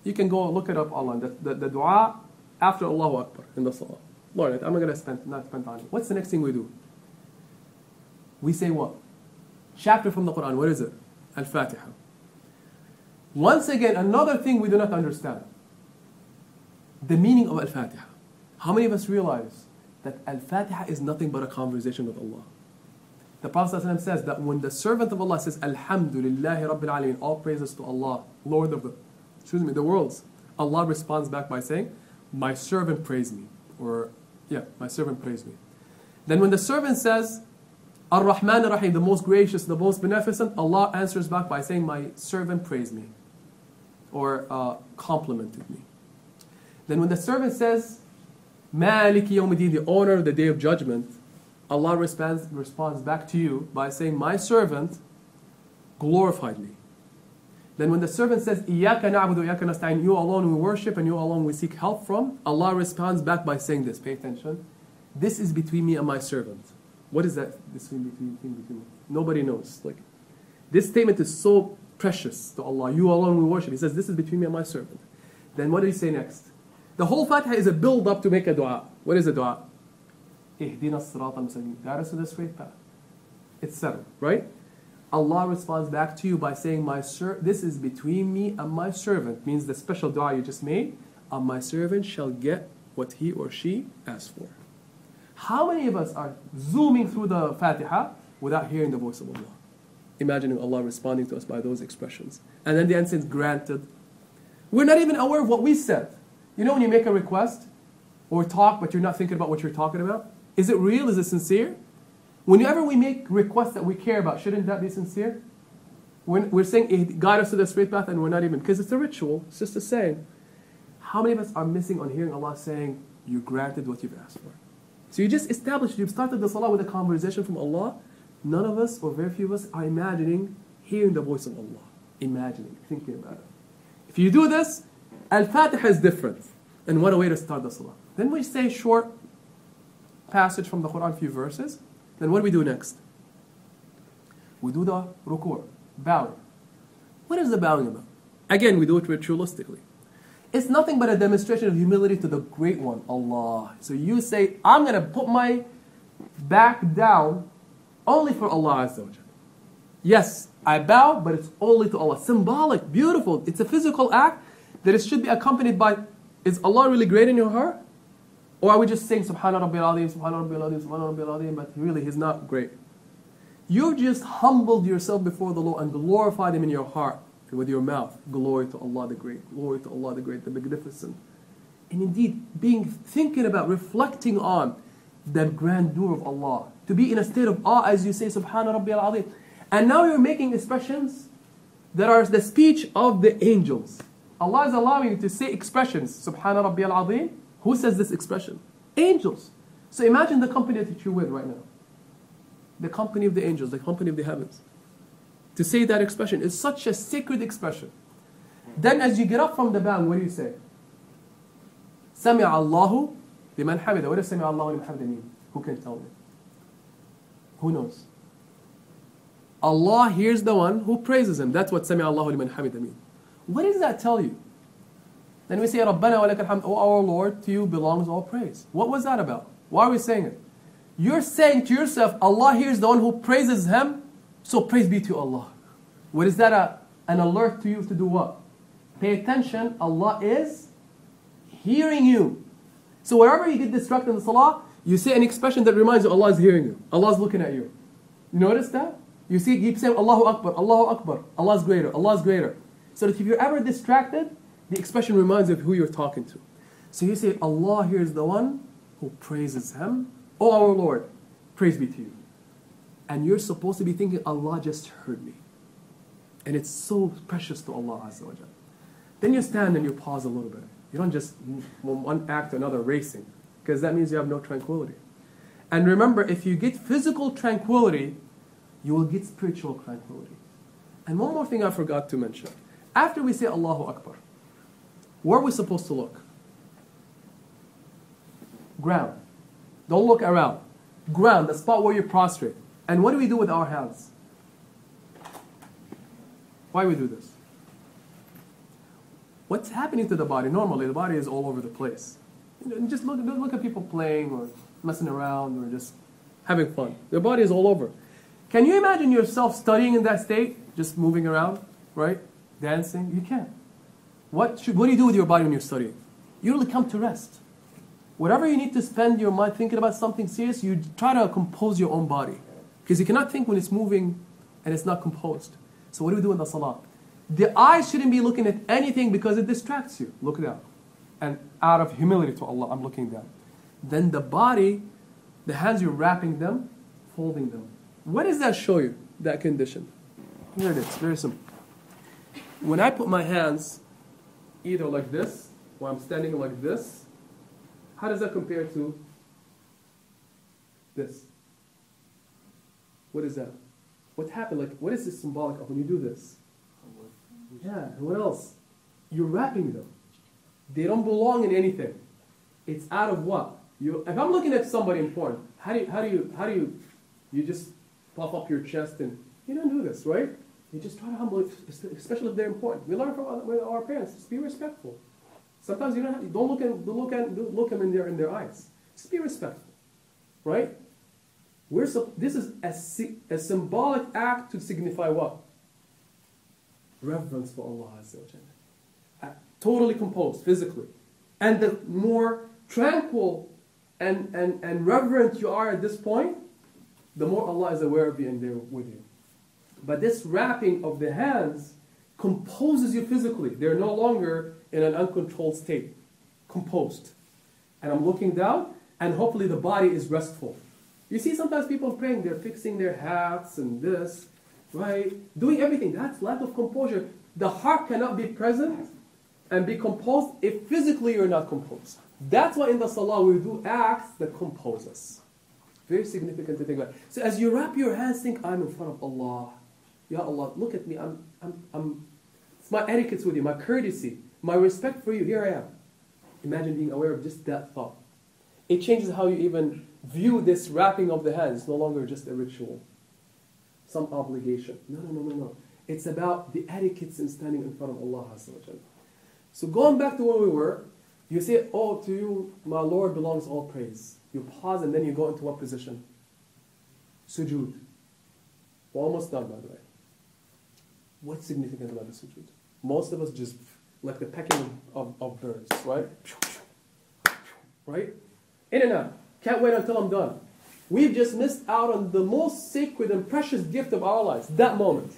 You can go look it up online. The dua after Allahu Akbar in the salah. Lord, I'm not going to not spend time. What's the next thing we do? We say what? Chapter from the Quran. What is it? Al-Fatiha. Once again, another thing we do not understand. The meaning of Al-Fatiha. How many of us realize that Al-Fatiha is nothing but a conversation with Allah? The Prophet ﷺ says that when the servant of Allah says, Alhamdulillahi Rabbil Alameen, all praises to Allah, Lord of the worlds, Allah responds back by saying, my servant praised me. My servant praised me. Then when the servant says, Ar-Rahman Ar-Rahim, the most gracious, the most beneficent, Allah answers back by saying, my servant praised me. Or complimented me. Then when the servant says, Maliki Yawmiddin, the owner of the day of judgment, Allah responds back to you by saying, my servant glorified me. Then when the servant says, Iyaka na'budu wa iyaka nasta'in, you alone we worship and you alone we seek help from, Allah responds back by saying this, pay attention, this is between me and my servant. What is that? This thing between me? Nobody knows. Like, this statement is so precious to Allah. You alone we worship. He says, this is between me and my servant. Then what did he say next? The whole Fatiha is a build-up to make a dua. What is a dua? Ihdina as-sirata al-mustaqim. Guide us to the straight path. It's 7, right? Allah responds back to you by saying, this is between me and my servant. Means the special dua you just made, and my servant shall get what he or she asked for. How many of us are zooming through the Fatiha without hearing the voice of Allah? Imagining Allah responding to us by those expressions. And then the answer is granted. We're not even aware of what we said. You know when you make a request or talk but you're not thinking about what you're talking about? Is it real? Is it sincere? Whenever we make requests that we care about, shouldn't that be sincere? When we're saying, guide us to the straight path, and we're not even, because it's a ritual, it's just a saying. How many of us are missing on hearing Allah saying, you granted what you've asked for? So you just established, you've started the salah with a conversation from Allah. None of us, or very few of us, are imagining hearing the voice of Allah. imagining, thinking about it. If you do this, Al-Fatiha is different. And what a way to start the salah. Then we say short passage from the Quran, few verses. Then what do we do next? We do the ruku', bowing. What is the bowing about? Again, we do it ritualistically. It's nothing but a demonstration of humility to the Great One, Allah. So you say, I'm going to put my back down only for Allah Azza wa Jalla. Yes, I bow, but it's only to Allah. Symbolic, beautiful. It's a physical act that it should be accompanied by, is Allah really great in your heart? Or are we just saying, Subhana Rabbil Azim, Subhana Rabbil Azim, Subhana Rabbil Azim, but really He's not great. You've just humbled yourself before the Lord and glorified Him in your heart and with your mouth. Glory to Allah the Great, glory to Allah the Great, the Magnificent. And indeed, thinking about, reflecting on the grandeur of Allah. To be in a state of awe as you say, Subhana Rabbil Azim. And now you're making expressions that are the speech of the angels. Allah is allowing you to say expressions. Subhana Rabbiyal Azim. Who says this expression? Angels. So imagine the company that you're with right now. The company of the angels, the company of the heavens. To say that expression is such a sacred expression. Then as you get up from the bowing, what do you say? Sami'a Allahu liman hamida. What does Sami'a Allahu liman hamida mean? Who can tell me? Who knows? Allah hears the one who praises Him. That's what Sami'a Allahu liman hamida mean. What does that tell you? Then we say, Rabbana wa lakal hamd, O our Lord, to you belongs all praise. What was that about? Why are we saying it? You're saying to yourself, Allah hears the one who praises Him, so praise be to Allah. What is that an alert to you to do what? Pay attention, Allah is hearing you. So wherever you get distracted in the salah, you say an expression that reminds you Allah is hearing you. Allah is looking at you. You notice that? You see, you keep saying Allahu Akbar, Allahu Akbar, Allah is greater, Allah is greater. So that if you're ever distracted, the expression reminds you of who you're talking to. So you say, Allah hears the one who praises Him. O our Lord, praise be to you. And you're supposed to be thinking, Allah just heard me. And it's so precious to Allah Azza wa Jalla. Then you stand and you pause a little bit. You don't just from one act to another racing, because that means you have no tranquility. And remember, if you get physical tranquility, you will get spiritual tranquility. And one more thing I forgot to mention. After we say Allahu Akbar, where are we supposed to look? Ground. Don't look around. Ground, the spot where you're prostrate. And what do we do with our hands? Why do we do this? What's happening to the body? Normally, the body is all over the place. Just look at people playing or messing around or just having fun. Their body is all over. Can you imagine yourself studying in that state? Just moving around, right? Dancing? You can't. What do you do with your body when you're studying? You really come to rest. Whatever you need to spend your mind thinking about something serious, you try to compose your own body. Because you cannot think when it's moving and it's not composed. So what do we do in the salah? The eyes shouldn't be looking at anything because it distracts you. Look down. And out of humility to Allah, I'm looking down. Then the body, the hands, you're wrapping them, folding them. What does that show you, that condition? Here it is, very simple. When I put my hands either like this, or I'm standing like this, how does that compare to this? What is that? What happened? Like, what is this symbolic of when you do this? Yeah, and what else? You're wrapping them. They don't belong in anything. It's out of what? If I'm looking at somebody important, how do you just puff up your chest and you don't do this, right? You just try to humble it, especially if they're important. We learn from our parents. Just be respectful. Sometimes you don't look them in their eyes. Just be respectful, right? This is a symbolic act to signify what? Reverence for Allah Azza wa Jalla. Totally composed physically, and the more tranquil and reverent you are at this point, the more Allah is aware of you and there with you. But this wrapping of the hands composes you physically. They're no longer in an uncontrolled state. Composed. And I'm looking down, and hopefully the body is restful. You see sometimes people praying, they're fixing their hats and this, right? Doing everything. That's lack of composure. The heart cannot be present and be composed if physically you're not composed. That's why in the salah we do acts that compose us. Very significant to think about. So as you wrap your hands, think, I'm in front of Allah. Ya Allah, look at me. I'm It's my etiquette with you, my courtesy, my respect for you. Here I am. Imagine being aware of just that thought. It changes how you even view this wrapping of the hands. It's no longer just a ritual, some obligation. No. It's about the etiquettes in standing in front of Allah Azza wa Jalla. So going back to where we were, you say, oh, to you, my Lord, belongs all praise. You pause and then you go into what position? Sujood. We're almost done, by the way. What's significant about the sujood? Most of us just, like the pecking of birds, right? Right? In and out. Can't wait until I'm done. We've just missed out on the most sacred and precious gift of our lives, that moment.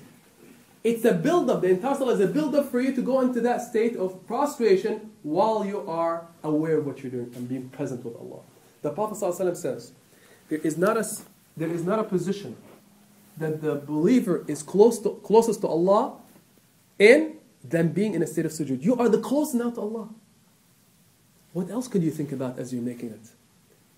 It's a build-up. The entire salah is a build-up for you to go into that state of prostration while you are aware of what you're doing and being present with Allah. The Prophet ﷺ says, there is not a position that the believer is closest to Allah in than being in a state of sujood. You are the closest now to Allah. What else could you think about as you're making it?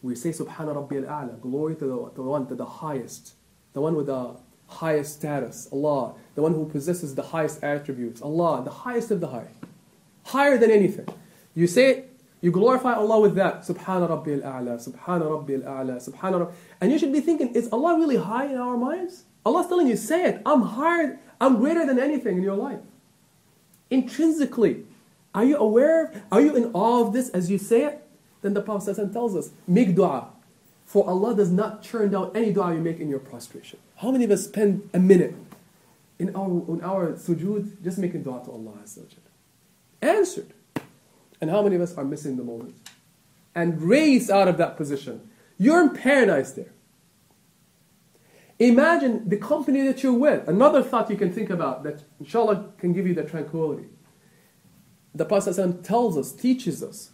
We say, Subhana Rabbi al-A'la, glory to the one, to the highest, the one with the highest status, Allah, the one who possesses the highest attributes, Allah, the highest of the high, higher than anything. You say it, you glorify Allah with that, Subhana Rabbi al-A'la, Subhana Rabbi al-A'la, Subhana Rabbi, and you should be thinking, is Allah really high in our minds? Allah's telling you, say it, I'm higher, I'm greater than anything in your life. Intrinsically, are you aware, are you in awe of this as you say it? Then the Prophet ﷺ tells us, make dua. For Allah does not turn down any dua you make in your prostration. How many of us spend a minute in our sujood just making dua to Allah Azza wa Jalla? Answered. And how many of us are missing the moment? And raised out of that position. You're in paradise there. Imagine the company that you're with. Another thought you can think about that inshallah can give you the tranquility. The Prophet ﷺ tells us, teaches us,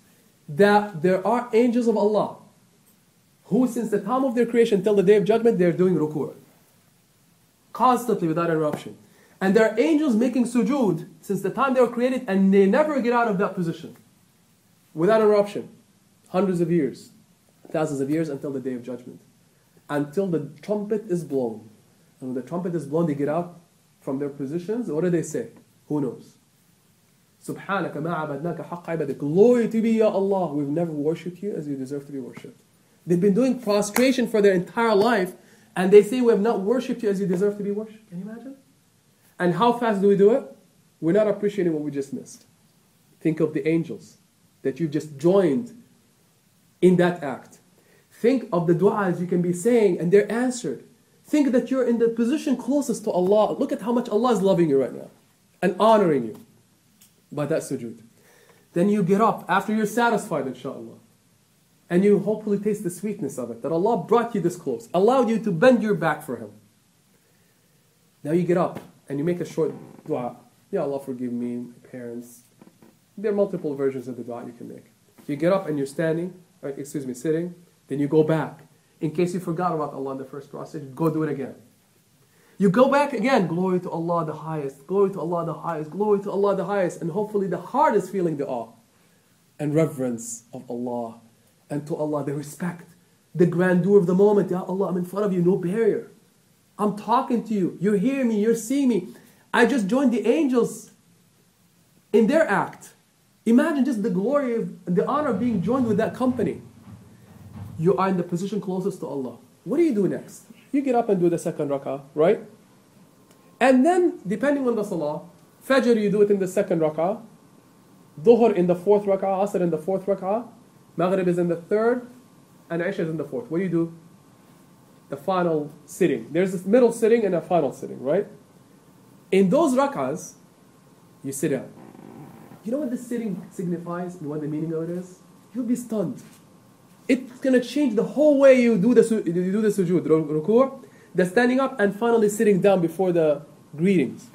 that there are angels of Allah who since the time of their creation till the day of judgment, they're doing ruku'. Constantly without interruption. And there are angels making sujood since the time they were created and they never get out of that position. Without interruption. Hundreds of years. Thousands of years until the day of judgment. Until the trumpet is blown. And when the trumpet is blown, they get out from their positions. What do they say? Who knows? Subhanaka ma abadnaka haqqa ibadik. Glory to be, Ya Allah. We've never worshipped you as you deserve to be worshipped. They've been doing prostration for their entire life, and they say we have not worshipped you as you deserve to be worshipped. Can you imagine? And how fast do we do it? We're not appreciating what we just missed. Think of the angels that you've just joined in that act. Think of the du'as you can be saying, and they're answered. Think that you're in the position closest to Allah. Look at how much Allah is loving you right now and honoring you by that sujood. Then you get up after you're satisfied, inshallah. And you hopefully taste the sweetness of it. That Allah brought you this close. Allowed you to bend your back for Him. Now you get up and you make a short dua. Ya Allah forgive me, my parents. There are multiple versions of the dua you can make. You get up and you're sitting. Then you go back. In case you forgot about Allah in the first prostration, go do it again. You go back again. Glory to Allah the highest. Glory to Allah the highest. Glory to Allah the highest. And hopefully the heart is feeling the awe and reverence of Allah. And to Allah, the respect, the grandeur of the moment. Ya Allah, I'm in front of you, no barrier. I'm talking to you. You're hearing me, you're seeing me. I just joined the angels in their act. Imagine just the glory of, the honor of being joined with that company. You are in the position closest to Allah. What do you do next? You get up and do the second rak'ah, right? And then, depending on the salah, Fajr you do it in the second rak'ah, Dhuhr in the fourth rak'ah, Asr in the fourth rak'ah, Maghrib is in the third, and Isha is in the fourth. What do you do? The final sitting. There's this middle sitting and a final sitting, right? In those rak'ahs, you sit down. You know what this sitting signifies and what the meaning of it is? You'll be stunned. It's going to change the whole way you do the sujood, ruku', the standing up, and finally sitting down before the greetings.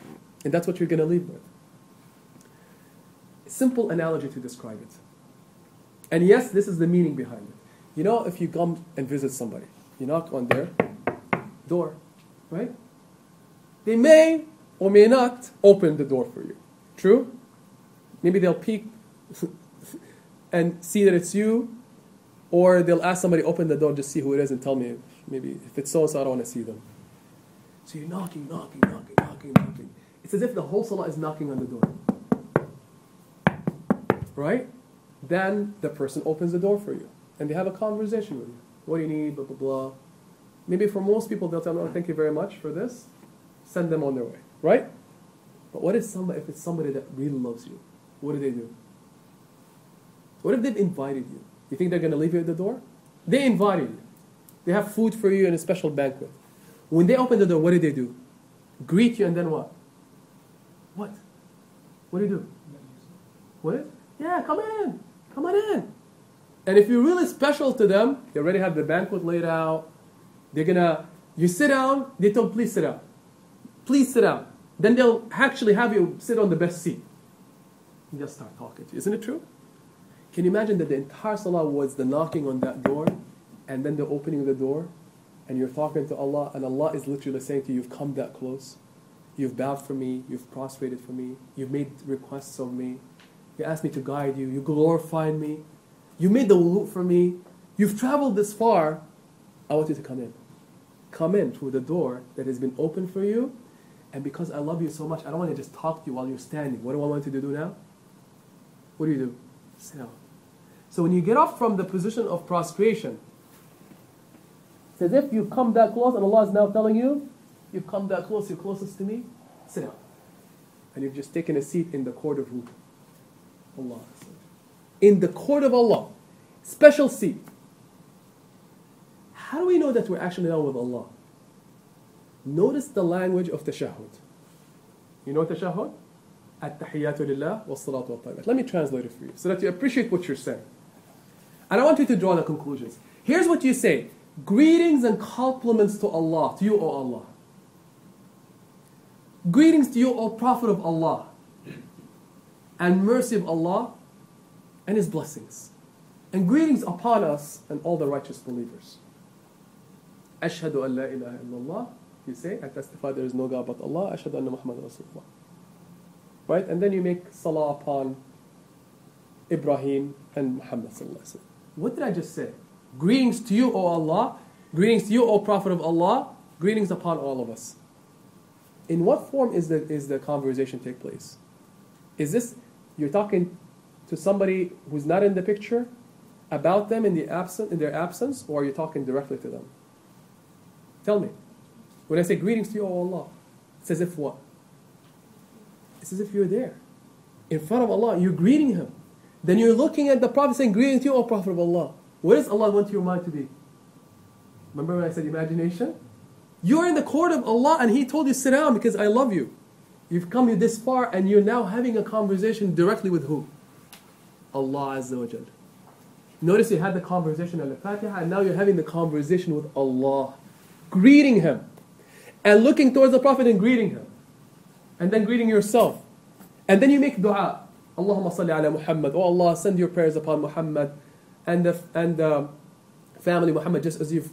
And that's what you're going to leave with. A simple analogy to describe it. And yes, this is the meaning behind it. You know, if you come and visit somebody, you knock on their door, right? They may or may not open the door for you. True? Maybe they'll peek and see that it's you, or they'll ask somebody to open the door, just see who it is and tell me, maybe if it's so-and-so, I don't want to see them. So you're knocking. It's as if the whole salah is knocking on the door. Right? Then the person opens the door for you. And they have a conversation with you. What do you need? Blah, blah, blah. Maybe for most people, they'll tell them, oh, thank you very much for this. Send them on their way. Right? But what if it's somebody that really loves you? What do they do? What if they've invited you? You think they're going to leave you at the door? They invited you. They have food for you in a special banquet. When they open the door, what do they do? Greet you and then what? What? What do you do? What? Yeah, come in. Come on in. And if you're really special to them, they already have the banquet laid out. You sit down, they tell, please sit down. Please sit down. Then they'll actually have you sit on the best seat. And just start talking to you. Isn't it true? Can you imagine that the entire salah was the knocking on that door, and then the opening of the door, and you're talking to Allah, and Allah is literally saying to you, you've come that close. You've bowed for me. You've prostrated for me. You've made requests of me. You asked me to guide you. You glorified me. You made the wudu for me. You've traveled this far. I want you to come in. Come in through the door that has been opened for you. And because I love you so much, I don't want to just talk to you while you're standing. What do I want you to do now? What do? Sit down. So when you get up from the position of prostration, it's as if you've come that close and Allah is now telling you, you've come that close, you're closest to me, sit down. And you've just taken a seat in the court of who? Allah. In the court of Allah. Special seat. How do we know that we're actually now with Allah? Notice the language of tashahhud. You know tashahhud? At-tahiyyatu lillah was-salatu wat-tayyibat. Let me translate it for you so that you appreciate what you're saying. And I want you to draw the conclusions. Here's what you say. Greetings and compliments to Allah, to you, O Allah. Greetings to you, O Prophet of Allah. And mercy of Allah and His blessings. And greetings upon us and all the righteous believers. Ashhadu an la ilaha illallah. You say, I testify there is no God but Allah. Ashhadu anna Muhammad Rasulullah. Right? And then you make salah upon Ibrahim and Muhammad sallallahu alaihi wasallam. What did I just say? Greetings to you, O Allah. Greetings to you, O Prophet of Allah. Greetings upon all of us. In what form is the conversation take place? Is this, you're talking to somebody who's not in the picture about them in their absence, or are you talking directly to them? Tell me. When I say greetings to you, O Allah, it's as if what? It's as if you're there. In front of Allah, you're greeting Him. Then you're looking at the Prophet saying, greetings to you, O Prophet of Allah. What does Allah want your mind to be? Remember when I said imagination? You're in the court of Allah and He told you, sit down because I love you. You've come this far and you're now having a conversation directly with who? Allah Azza wa Jal. Notice you had the conversation in the Fatiha and now you're having the conversation with Allah. Greeting Him. And looking towards the Prophet and greeting Him. And then greeting yourself. And then you make dua. Allahumma salli ala Muhammad. Oh Allah, send your prayers upon Muhammad and the family Muhammad, just as you've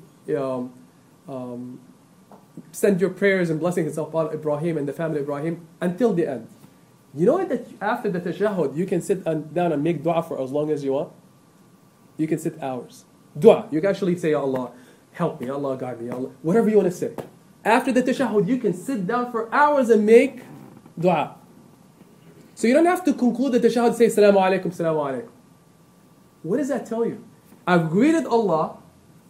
send your prayers and blessings upon Ibrahim and the family Ibrahim until the end. You know that after the tashahhud, you can sit down and make dua for as long as you want? You can sit hours. Dua. You can actually say, Ya Allah, help me, Ya Allah, guide me, Ya Allah. Whatever you want to say. After the tashahhud, you can sit down for hours and make dua. So you don't have to conclude the tashahhud and say, Assalamu alaikum, Assalamu alaikum. What does that tell you? I've greeted Allah,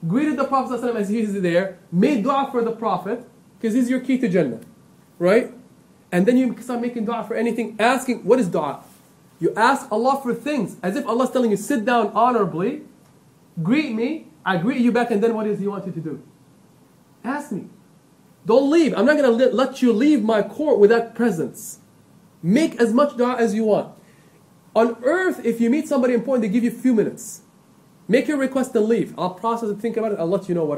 greeted the Prophet ﷺ as he's there, made dua for the Prophet, because he's your key to Jannah. Right? And then you start making dua for anything, asking, what is dua? You ask Allah for things, as if Allah's telling you, sit down honorably, greet me, I greet you back, and then what does He want you to do? Ask me. Don't leave. I'm not going to let you leave my court without presence. Make as much dua as you want. On earth, if you meet somebody important, they give you a few minutes. Make your request and leave. I'll process it, think about it, I'll let you know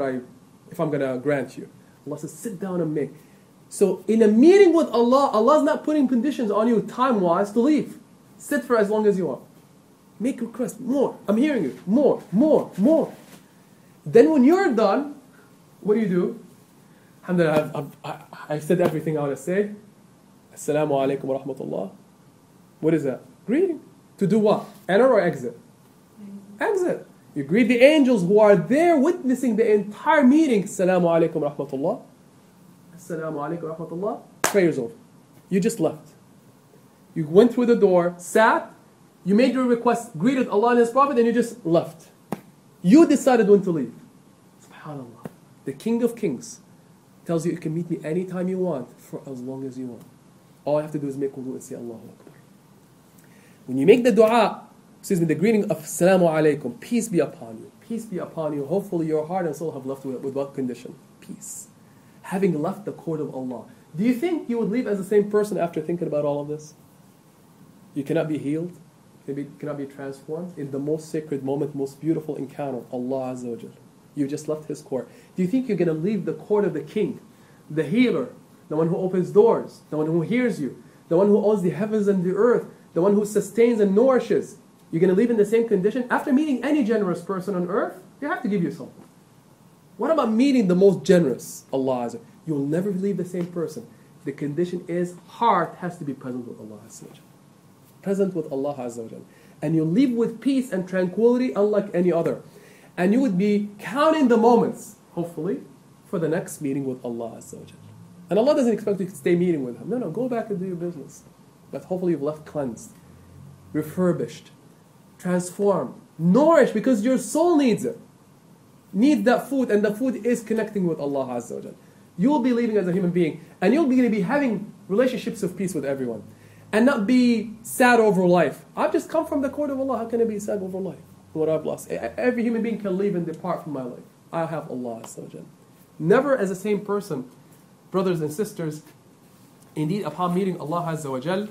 if I'm going to grant you. Allah says, sit down and make. So in a meeting with Allah, Allah's not putting conditions on you time-wise to leave. Sit for as long as you want. Make requests. More. I'm hearing you. More, more, more. Then when you're done, what do? Alhamdulillah, I've said everything I want to say. Assalamu alaikum wa rahmatullah. What is that? Greeting. To do what? Enter or exit? Exit. You greet the angels who are there witnessing the entire meeting. Assalamu alaikum wa rahmatullah. Assalamu alaikum wa rahmatullah. Prayer's over. You just left. You went through the door, sat, you made your request, greeted Allah and His Prophet, and you just left. You decided when to leave. SubhanAllah. The King of Kings tells you you can meet me anytime you want for as long as you want. All you have to do is make wudu and say Allahu Akbar. When you make the dua, the greeting of Assalamu alaikum, peace be upon you. Peace be upon you. Hopefully your heart and soul have left with what condition? Peace. Having left the court of Allah. Do you think you would leave as the same person after thinking about all of this? You cannot be healed. You cannot be transformed. In the most sacred moment, most beautiful encounter, Allah Azza wa Jal. You just left His court. Do you think you're going to leave the court of the King, the healer, the one who opens doors, the one who hears you, the one who owns the heavens and the earth, the one who sustains and nourishes? You're going to leave in the same condition? After meeting any generous person on earth, they have to give you something. What about meeting the most generous, Allah Azza wa Jal? You'll never leave the same person. The condition is heart has to be present with Allah Azza wa Jal. Present with Allah Azza wa Jal. And you'll leave with peace and tranquility unlike any other. And you would be counting the moments, hopefully, for the next meeting with Allah Azza wa Jal. And Allah doesn't expect you to stay meeting with Him. No, go back and do your business. But hopefully you've left cleansed, refurbished, transformed, nourished, because your soul needs it. Needs that food, and the food is connecting with Allah Azza wa Jal. You will be leaving as a human being, and you'll be going to be having relationships of peace with everyone. And not be sad over life. I've just come from the court of Allah. How can I be sad over life? What I've lost. Every human being can leave and depart from my life. I have Allah Azza wa Jal. Never as the same person, brothers and sisters. Indeed, upon meeting Allah Azza wa Jal,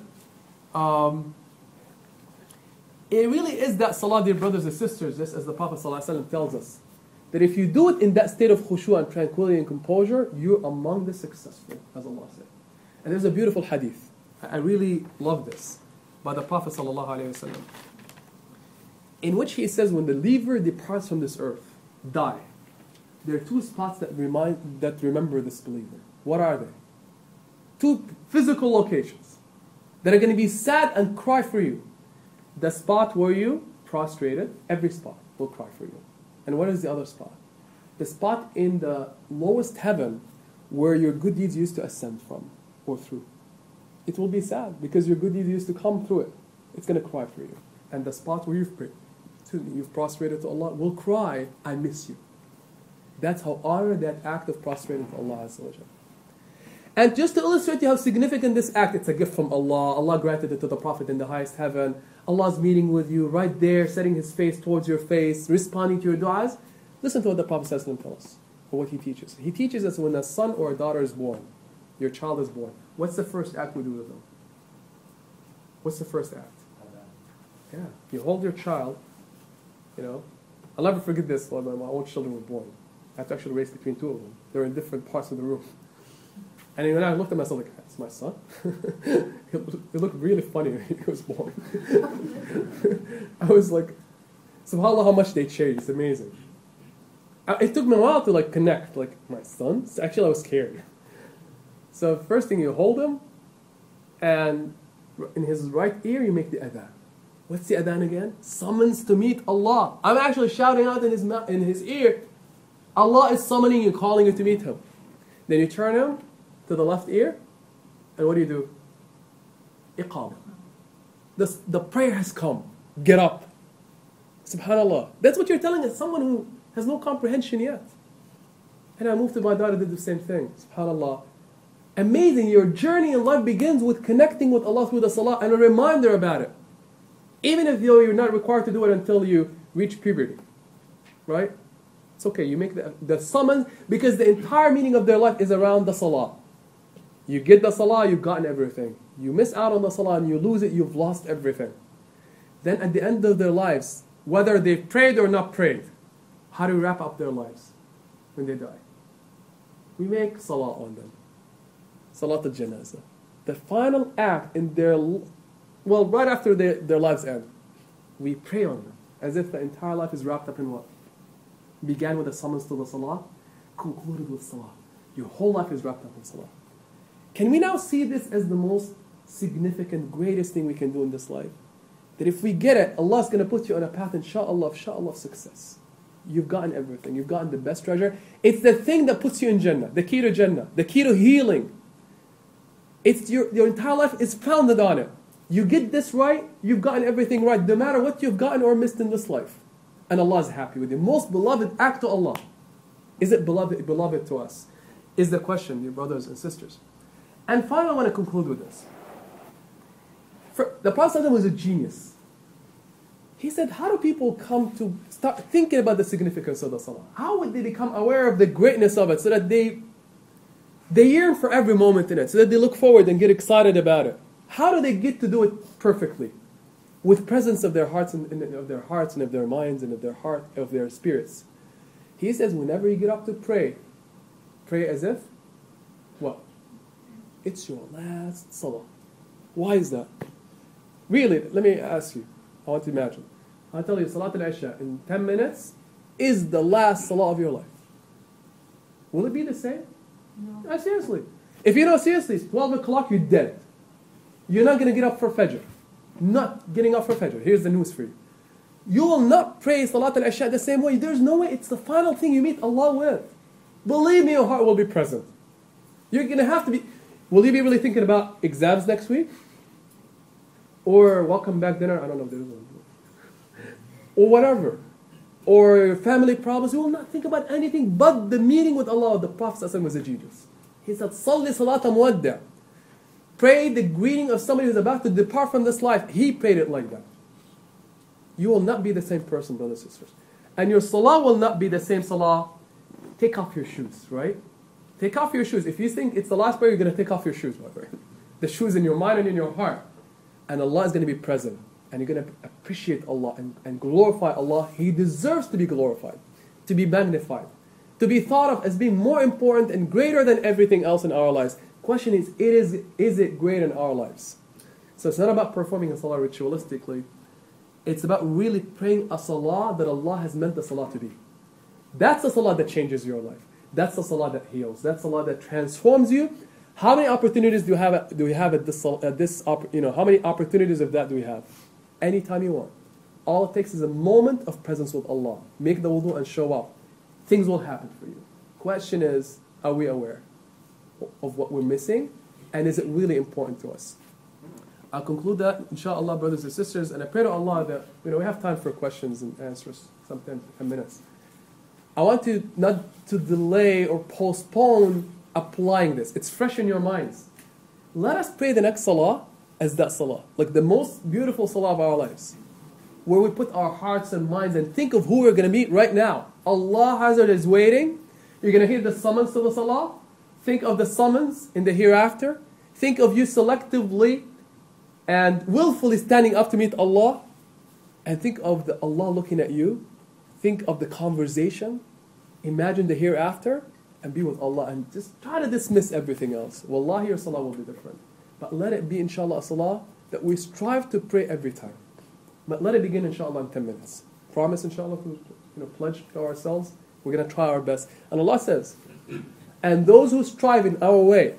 it really is that salah, dear brothers and sisters, just as the Prophet ﷺ tells us, that if you do it in that state of khushu' and tranquility and composure, you're among the successful, as Allah said. And there's a beautiful hadith. I really love this, by the Prophet ﷺ, in which he says, when the believer departs from this earth, die, there are two spots that remember this believer. What are they? Two physical locations that are going to be sad and cry for you. The spot where you prostrated, every spot will cry for you. And what is the other spot? The spot in the lowest heaven where your good deeds used to ascend from or through. It will be sad because your good deeds used to come through it. It's going to cry for you. And the spot where you've prostrated to Allah will cry, I miss you. That's how honor that act of prostrating to Allah Azza wa Jal. And just to illustrate you how significant this act, it's a gift from Allah. Allah granted it to the Prophet in the highest heaven. Allah's meeting with you right there, setting His face towards your face, responding to your du'as. Listen to what the Prophet tells us, or what he teaches. He teaches us when a son or a daughter is born, your child is born, what's the first act we do with them? What's the first act? Yeah, you hold your child, I'll never forget this when my own children were born. I had to actually race between two of them. They were in different parts of the room. And when I looked at myself, like, that's my son? He looked really funny when he was born. I was like, subhanAllah, how much they changed. It's amazing. It took me a while to connect, my son? Actually, I was scared. So first thing, you hold him, and in his right ear, you make the adhan. What's the adhan again? Summons to meet Allah. I'm actually shouting out in his ear, Allah is summoning you, calling you to meet Him. Then you turn him to the left ear, and what do? Iqamah. The prayer has come. Get up. SubhanAllah. That's what you're telling us, someone who has no comprehension yet. And I moved to my daughter, did the same thing. SubhanAllah. Amazing, your journey in life begins with connecting with Allah through the salah and a reminder about it. Even if you're not required to do it until you reach puberty. Right? It's okay, you make the summons, because the entire meaning of their life is around the salah. You get the salah, you've gotten everything. You miss out on the salah and you lose it, you've lost everything. Then at the end of their lives, whether they've prayed or not prayed, how do we wrap up their lives when they die? We make salah on them. Salat al-Janazah. The final act in right after their lives end, we pray on them, as if the entire life is wrapped up in what? Began with a summons to the salah, concluded with salah. Your whole life is wrapped up in salah. Can we now see this as the most significant, greatest thing we can do in this life? That if we get it, Allah's going to put you on a path, inshaAllah, of success. You've gotten everything. You've gotten the best treasure. It's the thing that puts you in Jannah, the key to Jannah, the key to healing. It's your entire life is founded on it. You get this right, you've gotten everything right, no matter what you've gotten or missed in this life. And Allah is happy with you. Most beloved act to Allah. Is it beloved to us? Is the question, dear brothers and sisters. And finally, I want to conclude with this. The Prophet was a genius. He said, how do people come to start thinking about the significance of the salah? How would they become aware of the greatness of it so that they yearn for every moment in it, so that they look forward and get excited about it? How do they get to do it perfectly? With presence of their hearts and of their minds and of their spirits. He says, whenever you get up to pray as if, what? It's your last salah. Why is that? Really, let me ask you. I want to imagine. I'll tell you, Salat al-Isha in 10 minutes is the last salah of your life. Will it be the same? No. Seriously. If you know seriously, it's 12 o'clock, you're dead. You're not going to get up for Fajr. Not getting up for Fajr. Here's the news for you. You will not pray Salat al-Isha the same way. There's no way. It's the final thing you meet Allah with. Believe me, your heart will be present. You're going to have to be... Will you be really thinking about exams next week? Or welcome back dinner? I don't know if there is one. Or whatever. Or family problems. You will not think about anything but the meeting with Allah. The Prophet ﷺ was a genius. He said, Salli salata muwadda'. Pray the greeting of somebody who's about to depart from this life. He prayed it like that. You will not be the same person, brothers and sisters. And your salah will not be the same salah. Take off your shoes, right? Take off your shoes. If you think it's the last prayer, you're going to take off your shoes, by the way. The shoes in your mind and in your heart. And Allah is going to be present. And you're going to appreciate Allah and glorify Allah. He deserves to be glorified, to be magnified, to be thought of as being more important and greater than everything else in our lives. Question is it great in our lives? So it's not about performing a salah ritualistically. It's about really praying a salah that Allah has meant the salah to be. That's the salah that changes your life. That's the salah that heals. That's the salah that transforms you. How many opportunities do we have at this how many opportunities of that do we have? Anytime you want. All it takes is a moment of presence with Allah. Make the wudu and show up. Things will happen for you. Question is, are we aware of what we're missing? And is it really important to us? I'll conclude that, inshallah, brothers and sisters, and I pray to Allah that we have time for questions and answers, some 10 minutes. I want to not to delay or postpone applying this. It's fresh in your minds. Let us pray the next salah as that salah, like the most beautiful salah of our lives, where we put our hearts and minds and think of who we're going to meet right now. Allah Hazard is waiting. You're going to hear the summons to the salah. Think of the summons in the hereafter. Think of you selectively and willfully standing up to meet Allah. And think of Allah looking at you. Think of the conversation. Imagine the hereafter and be with Allah. And just try to dismiss everything else. Wallahi, your salah will be different. But let it be, inshallah, a salah that we strive to pray every time. But let it begin, inshallah, in 10 minutes. Promise, inshallah, to pledge to ourselves. We're going to try our best. And Allah says, and those who strive in our way,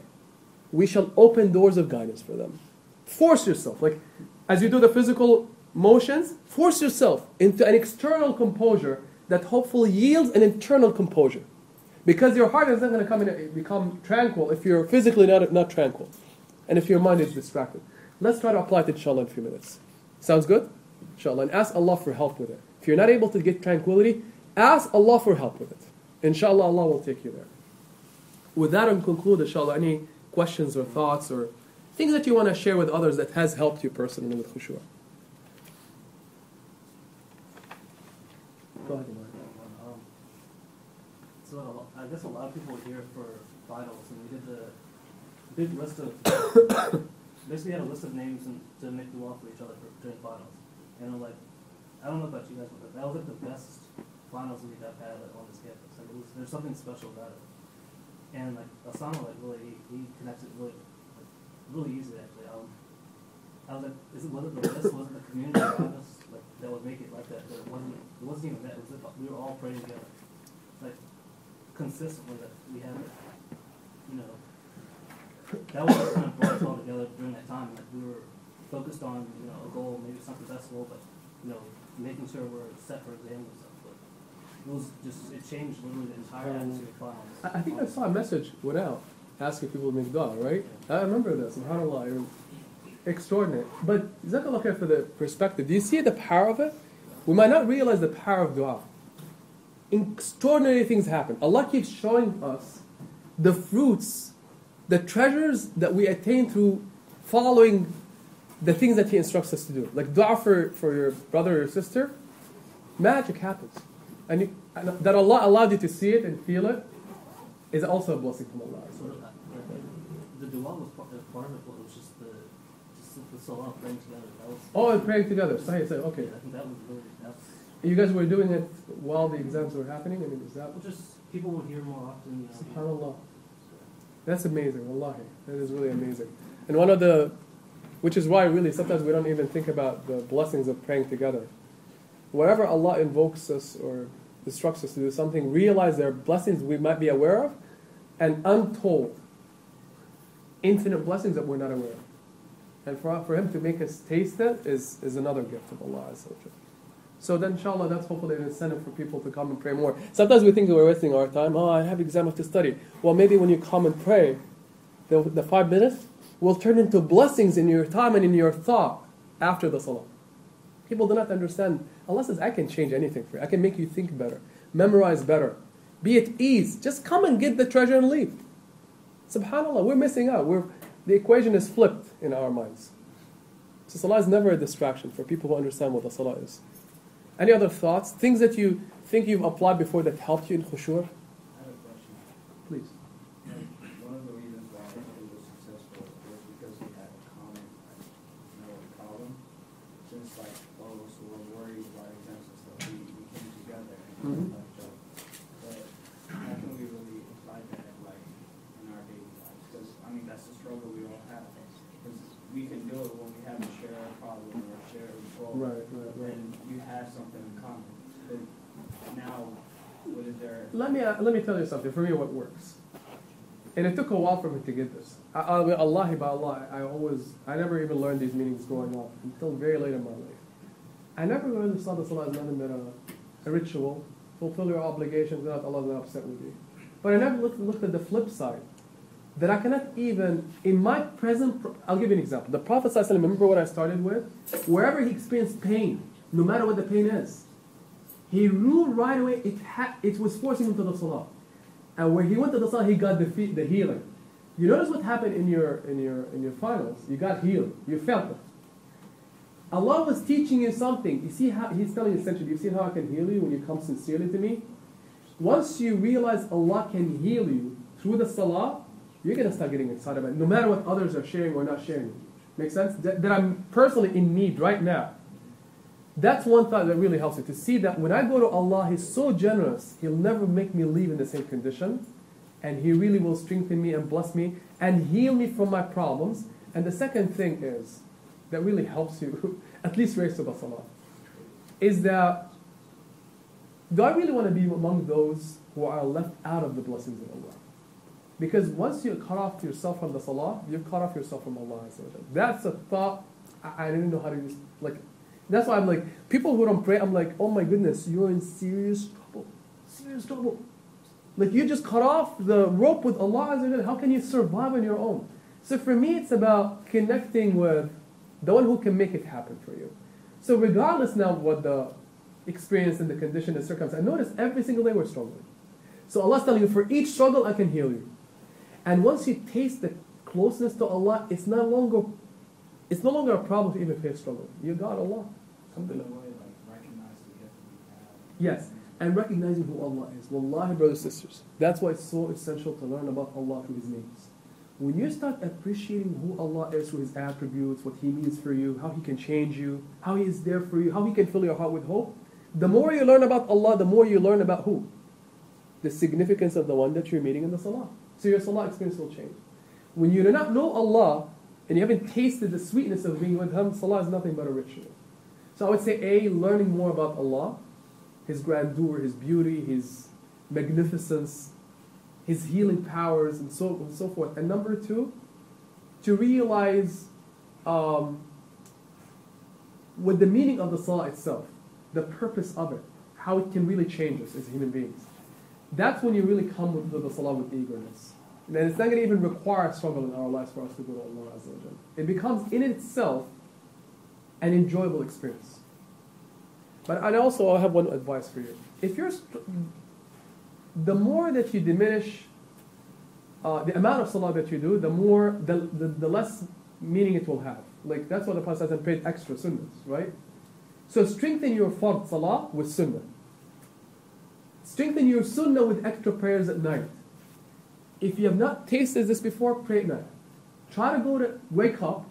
we shall open doors of guidance for them. Force yourself. Like, as you do the physical motions, force yourself into an external composure that hopefully yields an internal composure. Because your heart is not going to become tranquil if you're physically not tranquil. And if your mind is distracted. Let's try to apply it, inshallah, in a few minutes. Sounds good? Inshallah. And ask Allah for help with it. If you're not able to get tranquility, ask Allah for help with it. Inshallah, Allah will take you there. With that, I'll conclude, inshallah, any questions or thoughts or things that you want to share with others that has helped you personally with khushu'. Go ahead. So I guess a lot of people were here for finals, and we did the big list of basically had a list of names to make dua for each other during finals. And I'm like, I don't know about you guys, but that was like the best finals we've had on this campus. Like there's something special about it. And like Osama, like really, he connects it really easily actually. I was like, was it the list? Was it the community around us that would make it like that? But it wasn't even that. It was like we were all praying together, like consistently that we had, that was what kind of brought us all together during that time. Like we were focused on a goal, maybe something festival, but making sure we're set for exams and stuff. But it changed literally the entire atmosphere of finals. I think I saw a message went out asking people to make dua, right? I remember this, subhanAllah, extraordinary. But jazakallah khair for the perspective. Do you see the power of it? We might not realize the power of dua. Extraordinary things happen. Allah keeps showing us the fruits, the treasures that we attain through following the things that He instructs us to do. Like dua for your brother or sister, magic happens. And that Allah allowed you to see it and feel it is also a blessing from Allah. So the dua was part of it. Was just the salah praying together. That was, and praying together. Okay. I think that was really. You guys were doing it while the exams were happening? I mean, is that... Just people would hear more often. SubhanAllah. That's amazing, wallahi. That is really amazing. And one of the... Which is why, really, sometimes we don't even think about the blessings of praying together. Wherever Allah invokes us or instructs us to do something, realize there are blessings we might be aware of and untold, infinite blessings that we're not aware of. And for Him to make us taste that is another gift of Allah Azza wa Jalla. So then, inshallah, that's hopefully an incentive for people to come and pray more. Sometimes we think we're wasting our time. I have exam to study. Well, maybe when you come and pray, the 5 minutes will turn into blessings in your time and in your thought after the salah. People do not understand. Allah says, I can change anything for you. I can make you think better, memorize better, be at ease. Just come and get the treasure and leave. SubhanAllah, we're missing out. The equation is flipped in our minds. So salah is never a distraction for people who understand what the salah is. Any other thoughts? Things that you think you've applied before that helped you in khushu'? I have a question. Please. One of the reasons why it was successful was because we had a common problem. Since so we're worried about exams and stuff, we came together and But how can we really apply that in our daily lives? Because that's the struggle we all have. Because we can do it when we have a shared problem or a shared goal. Right. And you have something in common. But now, what is there? Let me tell you something. For me, what works, and it took a while for me to get this. Allah by Allah, I never even learned these meanings growing up until very late in my life. I never really saw the salah as nothing but a ritual. Fulfill your obligations, not Allah is not upset with you. But I never looked at the flip side. That I cannot even, in my present, I'll give you an example. The Prophet ﷺ, remember what I started with? Wherever he experienced pain, no matter what the pain is, he knew right away it was forcing him to the salah. And when he went to the salah, he got the healing. You notice what happened in your finals? You got healed. You felt it. Allah was teaching you something. You see how He's telling you essentially, you see how I can heal you when you come sincerely to me? Once you realize Allah can heal you through the salah, you're going to start getting excited about it, no matter what others are sharing or not sharing. Make sense? That I'm personally in need right now. That's one thought that really helps you, to see that when I go to Allah, He's so generous, He'll never make me leave in the same condition, and He really will strengthen me and bless me and heal me from my problems. And the second thing is, that really helps you, at least raise to the salah, is that, do I really want to be among those who are left out of the blessings of Allah? Because once you cut off yourself from the salah, you cut off yourself from Allah. That's a thought I didn't know how to use. That's why I'm like, people who don't pray, I'm like, oh my goodness, you're in serious trouble. Serious trouble. You just cut off the rope with Allah. How can you survive on your own? So for me, it's about connecting with the one who can make it happen for you. So regardless now of what the experience and the condition and circumstance, I notice every single day we're struggling. So Allah's telling you, for each struggle, I can heal you. And once you taste the closeness to Allah, it's no longer a problem to even face struggle. You got Allah. Yes, and recognizing who Allah is. Wallahi, brothers and sisters, that's why it's so essential to learn about Allah through His names. When you start appreciating who Allah is through His attributes, what He means for you, how He can change you, how He is there for you, how He can fill your heart with hope, the more you learn about Allah, the more you learn about who? The significance of the one that you're meeting in the salah. So your salah experience will change. When you do not know Allah, and you haven't tasted the sweetness of being with Him, salah is nothing but a ritual. So I would say, learning more about Allah, His grandeur, His beauty, His magnificence, His healing powers, and so forth. And number two, to realize what the meaning of the salah itself, the purpose of it, how it can really change us as human beings. That's when you really come to the salah with eagerness. then it's not going to even require struggle in our lives for us to go to Allah Azza wa Jalla. It becomes in itself an enjoyable experience. But I also have one advice for you. If you're, the more that you diminish the amount of salah that you do, the less meaning it will have. Like that's why the Prophet prayed extra sunnahs, right? So strengthen your fard salah with sunnah. Strengthen your sunnah with extra prayers at night. If you have not tasted this before, pray at night. Try to wake up,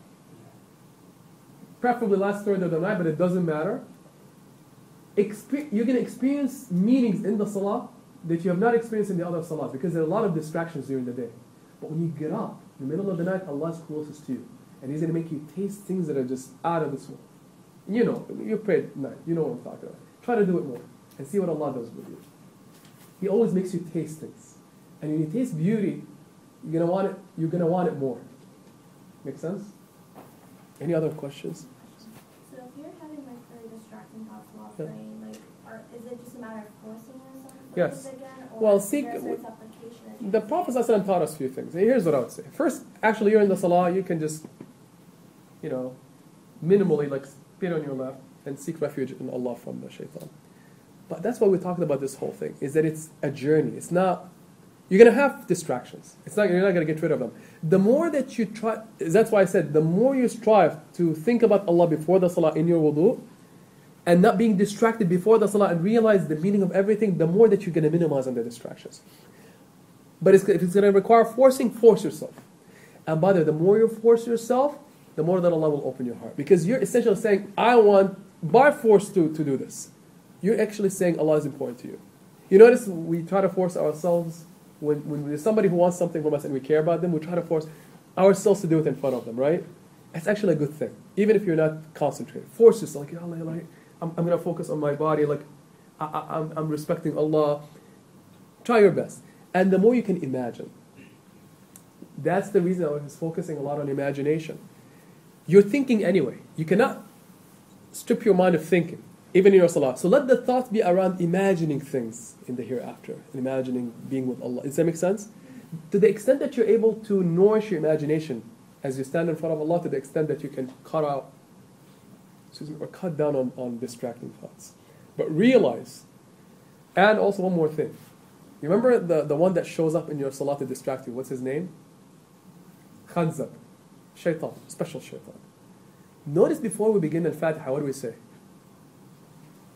preferably last third of the night, but it doesn't matter. You're going to experience meanings in the salah that you have not experienced in the other salah, because there are a lot of distractions during the day. But when you get up in the middle of the night, Allah is closest to you. And He's going to make you taste things that are just out of this world. You know, you pray at night. You know what I'm talking about. Try to do it more and see what Allah does with you. He always makes you taste things. And when you taste beauty, you're going to want it more. Make sense? Any other questions? So if you're having like very distracting thoughts while praying, like, is it just a matter of forcing yourself to Yes. focus again? Or Well, is there a certain supplication that you the can Prophet say? ﷺ taught us a few things. Here's what I would say. First, actually, you're in the salah, you can just, minimally, like, spit on your left and seek refuge in Allah from the shaitan. But that's why we're talking about this whole thing, is that it's a journey. It's not, you're going to have distractions. You're not going to get rid of them. The more that you try, that's why I said, the more you strive to think about Allah before the salah in your wudu, and not being distracted before the salah and realize the meaning of everything, the more that you're going to minimize on the distractions. But if it's going to require forcing, force yourself. And by the way, the more you force yourself, the more that Allah will open your heart. Because you're essentially saying, I want by force to do this. You're actually saying Allah is important to you. You notice we try to force ourselves, when there's somebody who wants something from us and we care about them, we try to force ourselves to do it in front of them, right? It's actually a good thing. Even if you're not concentrated. Force yourself, like, Allah, I'm going to focus on my body, like, I'm respecting Allah. Try your best. And the more you can imagine. That's the reason I was focusing a lot on imagination. You're thinking anyway. You cannot strip your mind of thinking, even in your salah. So let the thoughts be around imagining things in the hereafter, and imagining being with Allah. Does that make sense? To the extent that you're able to nourish your imagination as you stand in front of Allah, to the extent that you can cut down on distracting thoughts. But realize, and also one more thing. You remember the one that shows up in your salah to distract you? What's his name? Khanzab. Shaitan. Special shaitan. Notice before we begin Al-Fatiha, what do we say?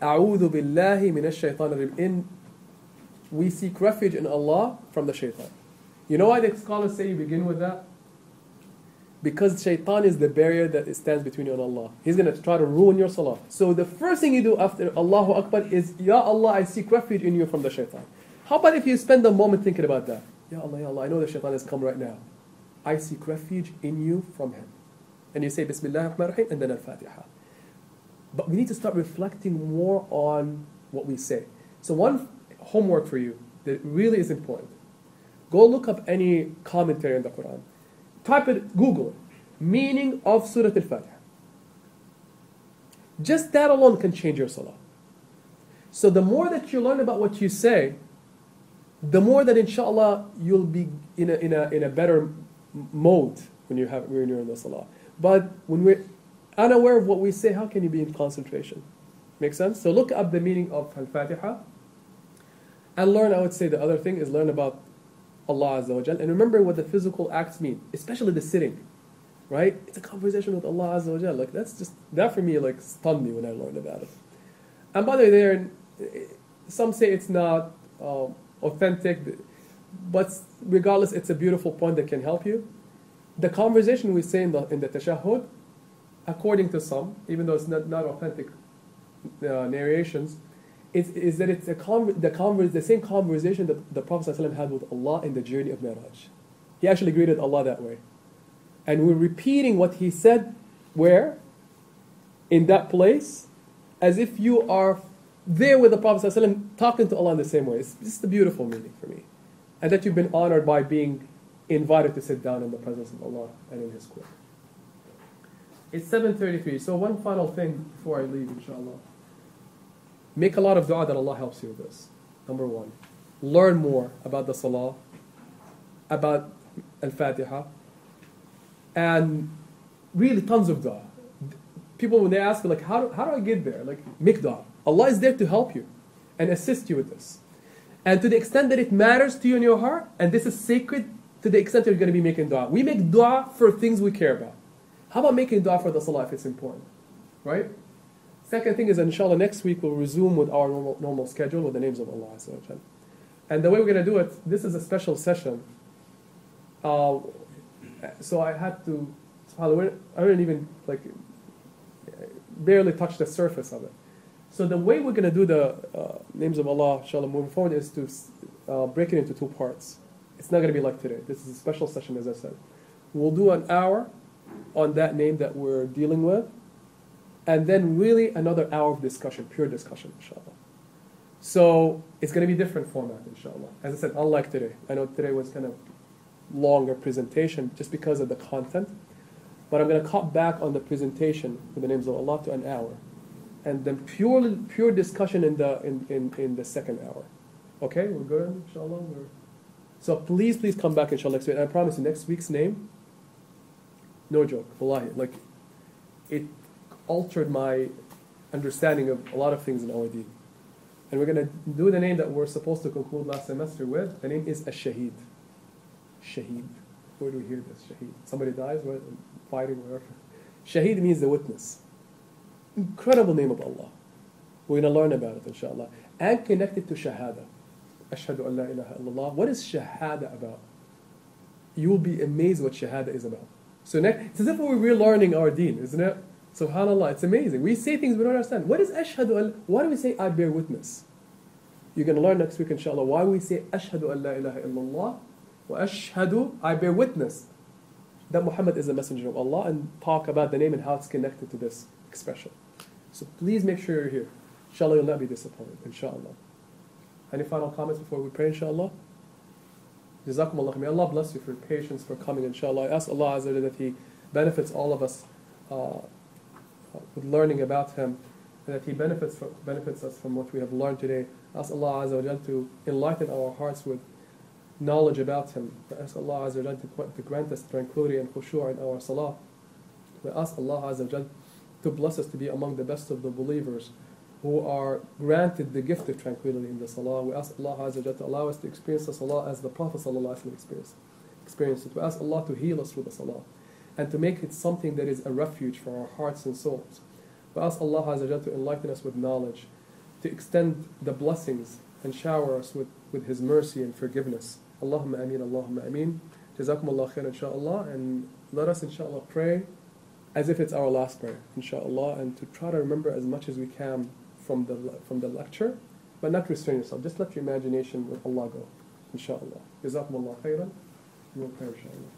A'udhu billahi minash shaitan ar-rajim. We seek refuge in Allah from the shaitan. You know why the scholars say you begin with that? Because shaitan is the barrier that stands between you and Allah. He's going to try to ruin your salah. So the first thing you do after Allahu Akbar is, Ya Allah, I seek refuge in you from the shaitan. How about if you spend a moment thinking about that? Ya Allah, I know the shaitan has come right now. I seek refuge in you from him. And you say Bismillah ar-Rahman ar-Rahim and then Al-Fatiha. But we need to start reflecting more on what we say. So one homework for you that really is important. Go look up any commentary on the Quran. Type it, Google it. Meaning of Surah Al-Fatiha. Just that alone can change your salah. So the more that you learn about what you say, the more that inshallah you'll be in a better mode when you're in the salah. But when we're unaware of what we say, how can you be in concentration? Make sense? So look up the meaning of Al-Fatiha and learn, I would say the other thing is learn about Allah Azza wa Jal. And remember what the physical acts mean, especially the sitting, right? It's a conversation with Allah Azza wa Jal. Like that for me like stunned me when I learned about it. And by the way, some say it's not authentic, but regardless, it's a beautiful point that can help you. The conversation we say in the tashahhud, according to some, even though it's not authentic narrations, is that it's the same conversation that the Prophet ﷺ had with Allah in the journey of Mi'raj. He actually greeted Allah that way. And we're repeating what he said where? In that place, as if you are there with the Prophet ﷺ talking to Allah in the same way. It's just a beautiful meaning for me. And that you've been honored by being invited to sit down in the presence of Allah and in His court. It's 7:33. So one final thing before I leave, inshallah. Make a lot of dua that Allah helps you with this. Number one. Learn more about the salah. about Al-Fatiha, and really tons of dua. People, when they ask me, like, how do I get there? Like, make dua. Allah is there to help you and assist you with this. And to the extent that it matters to you in your heart, and this is sacred, to the extent that you're going to be making dua. We make dua for things we care about. How about making dua for the salah if it's important? Right? Second thing is, inshallah, next week we'll resume with our normal schedule with the names of Allah. And the way we're going to do it, this is a special session. So I had to, I didn't even, like, barely touch the surface of it. So the way we're going to do the names of Allah, inshallah, moving forward is to break it into two parts. It's not going to be like today. This is a special session, as I said. We'll do an hour on that name that we're dealing with, and then really another hour of discussion, pure discussion, inshallah. So it's going to be different format, inshallah. As I said, unlike today. I know today was kind of longer presentation just because of the content, but I'm going to cut back on the presentation with the names of Allah to an hour, and then pure discussion in the second hour. Okay, we're good, inshallah. So please come back, inshallah, next week. And I promise you, next week's name, no joke, wallahi, like, it altered my understanding of a lot of things in our deen. And we're going to do the name that we're supposed to conclude last semester with. The name is Ash-Shaheed. Shaheed. Where do we hear this? Shaheed. Somebody dies, right? Fighting, whatever. Shaheed means the witness. Incredible name of Allah. We're going to learn about it, inshallah. And connected to Shahada. Ashhadu an la ilaha illallah. What is Shahada about? You will be amazed what Shahada is about. So next, it's as if we're relearning our deen, isn't it? SubhanAllah, it's amazing. We say things we don't understand. What is Ashhadu an? Why do we say I bear witness? You're going to learn next week, inshallah, why we say Ashhadu an la ilaha illallah wa Ashhadu, I bear witness that Muhammad is the messenger of Allah, and talk about the name and how it's connected to this expression. So please make sure you're here. Inshallah, you'll not be disappointed, inshallah. Any final comments before we pray, inshallah? Jazakumullah. May Allah bless you for your patience, for coming, inshallah. I ask Allah Azza wa Jalla that He benefits all of us with learning about Him, and that He benefits us from what we have learned today. I ask Allah Azza wa Jalla to enlighten our hearts with knowledge about Him. I ask Allah Azza wa Jalla to grant us tranquility and khushu' in our salah. We ask Allah Azza wa Jalla to bless us to be among the best of the believers who are granted the gift of tranquility in the salah. We ask Allah Azza wa Jalla to allow us to experience the salah as the Prophet ﷺ experienced it. We ask Allah to heal us through the salah and to make it something that is a refuge for our hearts and souls. We ask Allah Azza wa Jalla to enlighten us with knowledge, to extend the blessings and shower us with His mercy and forgiveness. Allahumma ameen, Allahumma ameen. Jazakumullah khair, inshaAllah. And let us, inshaAllah, pray as if it's our last prayer, inshaAllah, and to try to remember as much as we can from the lecture, but not restrain yourself. Just let your imagination with Allah go, inshaAllah. Jazakumullah khairan. We'll pray, inshaAllah.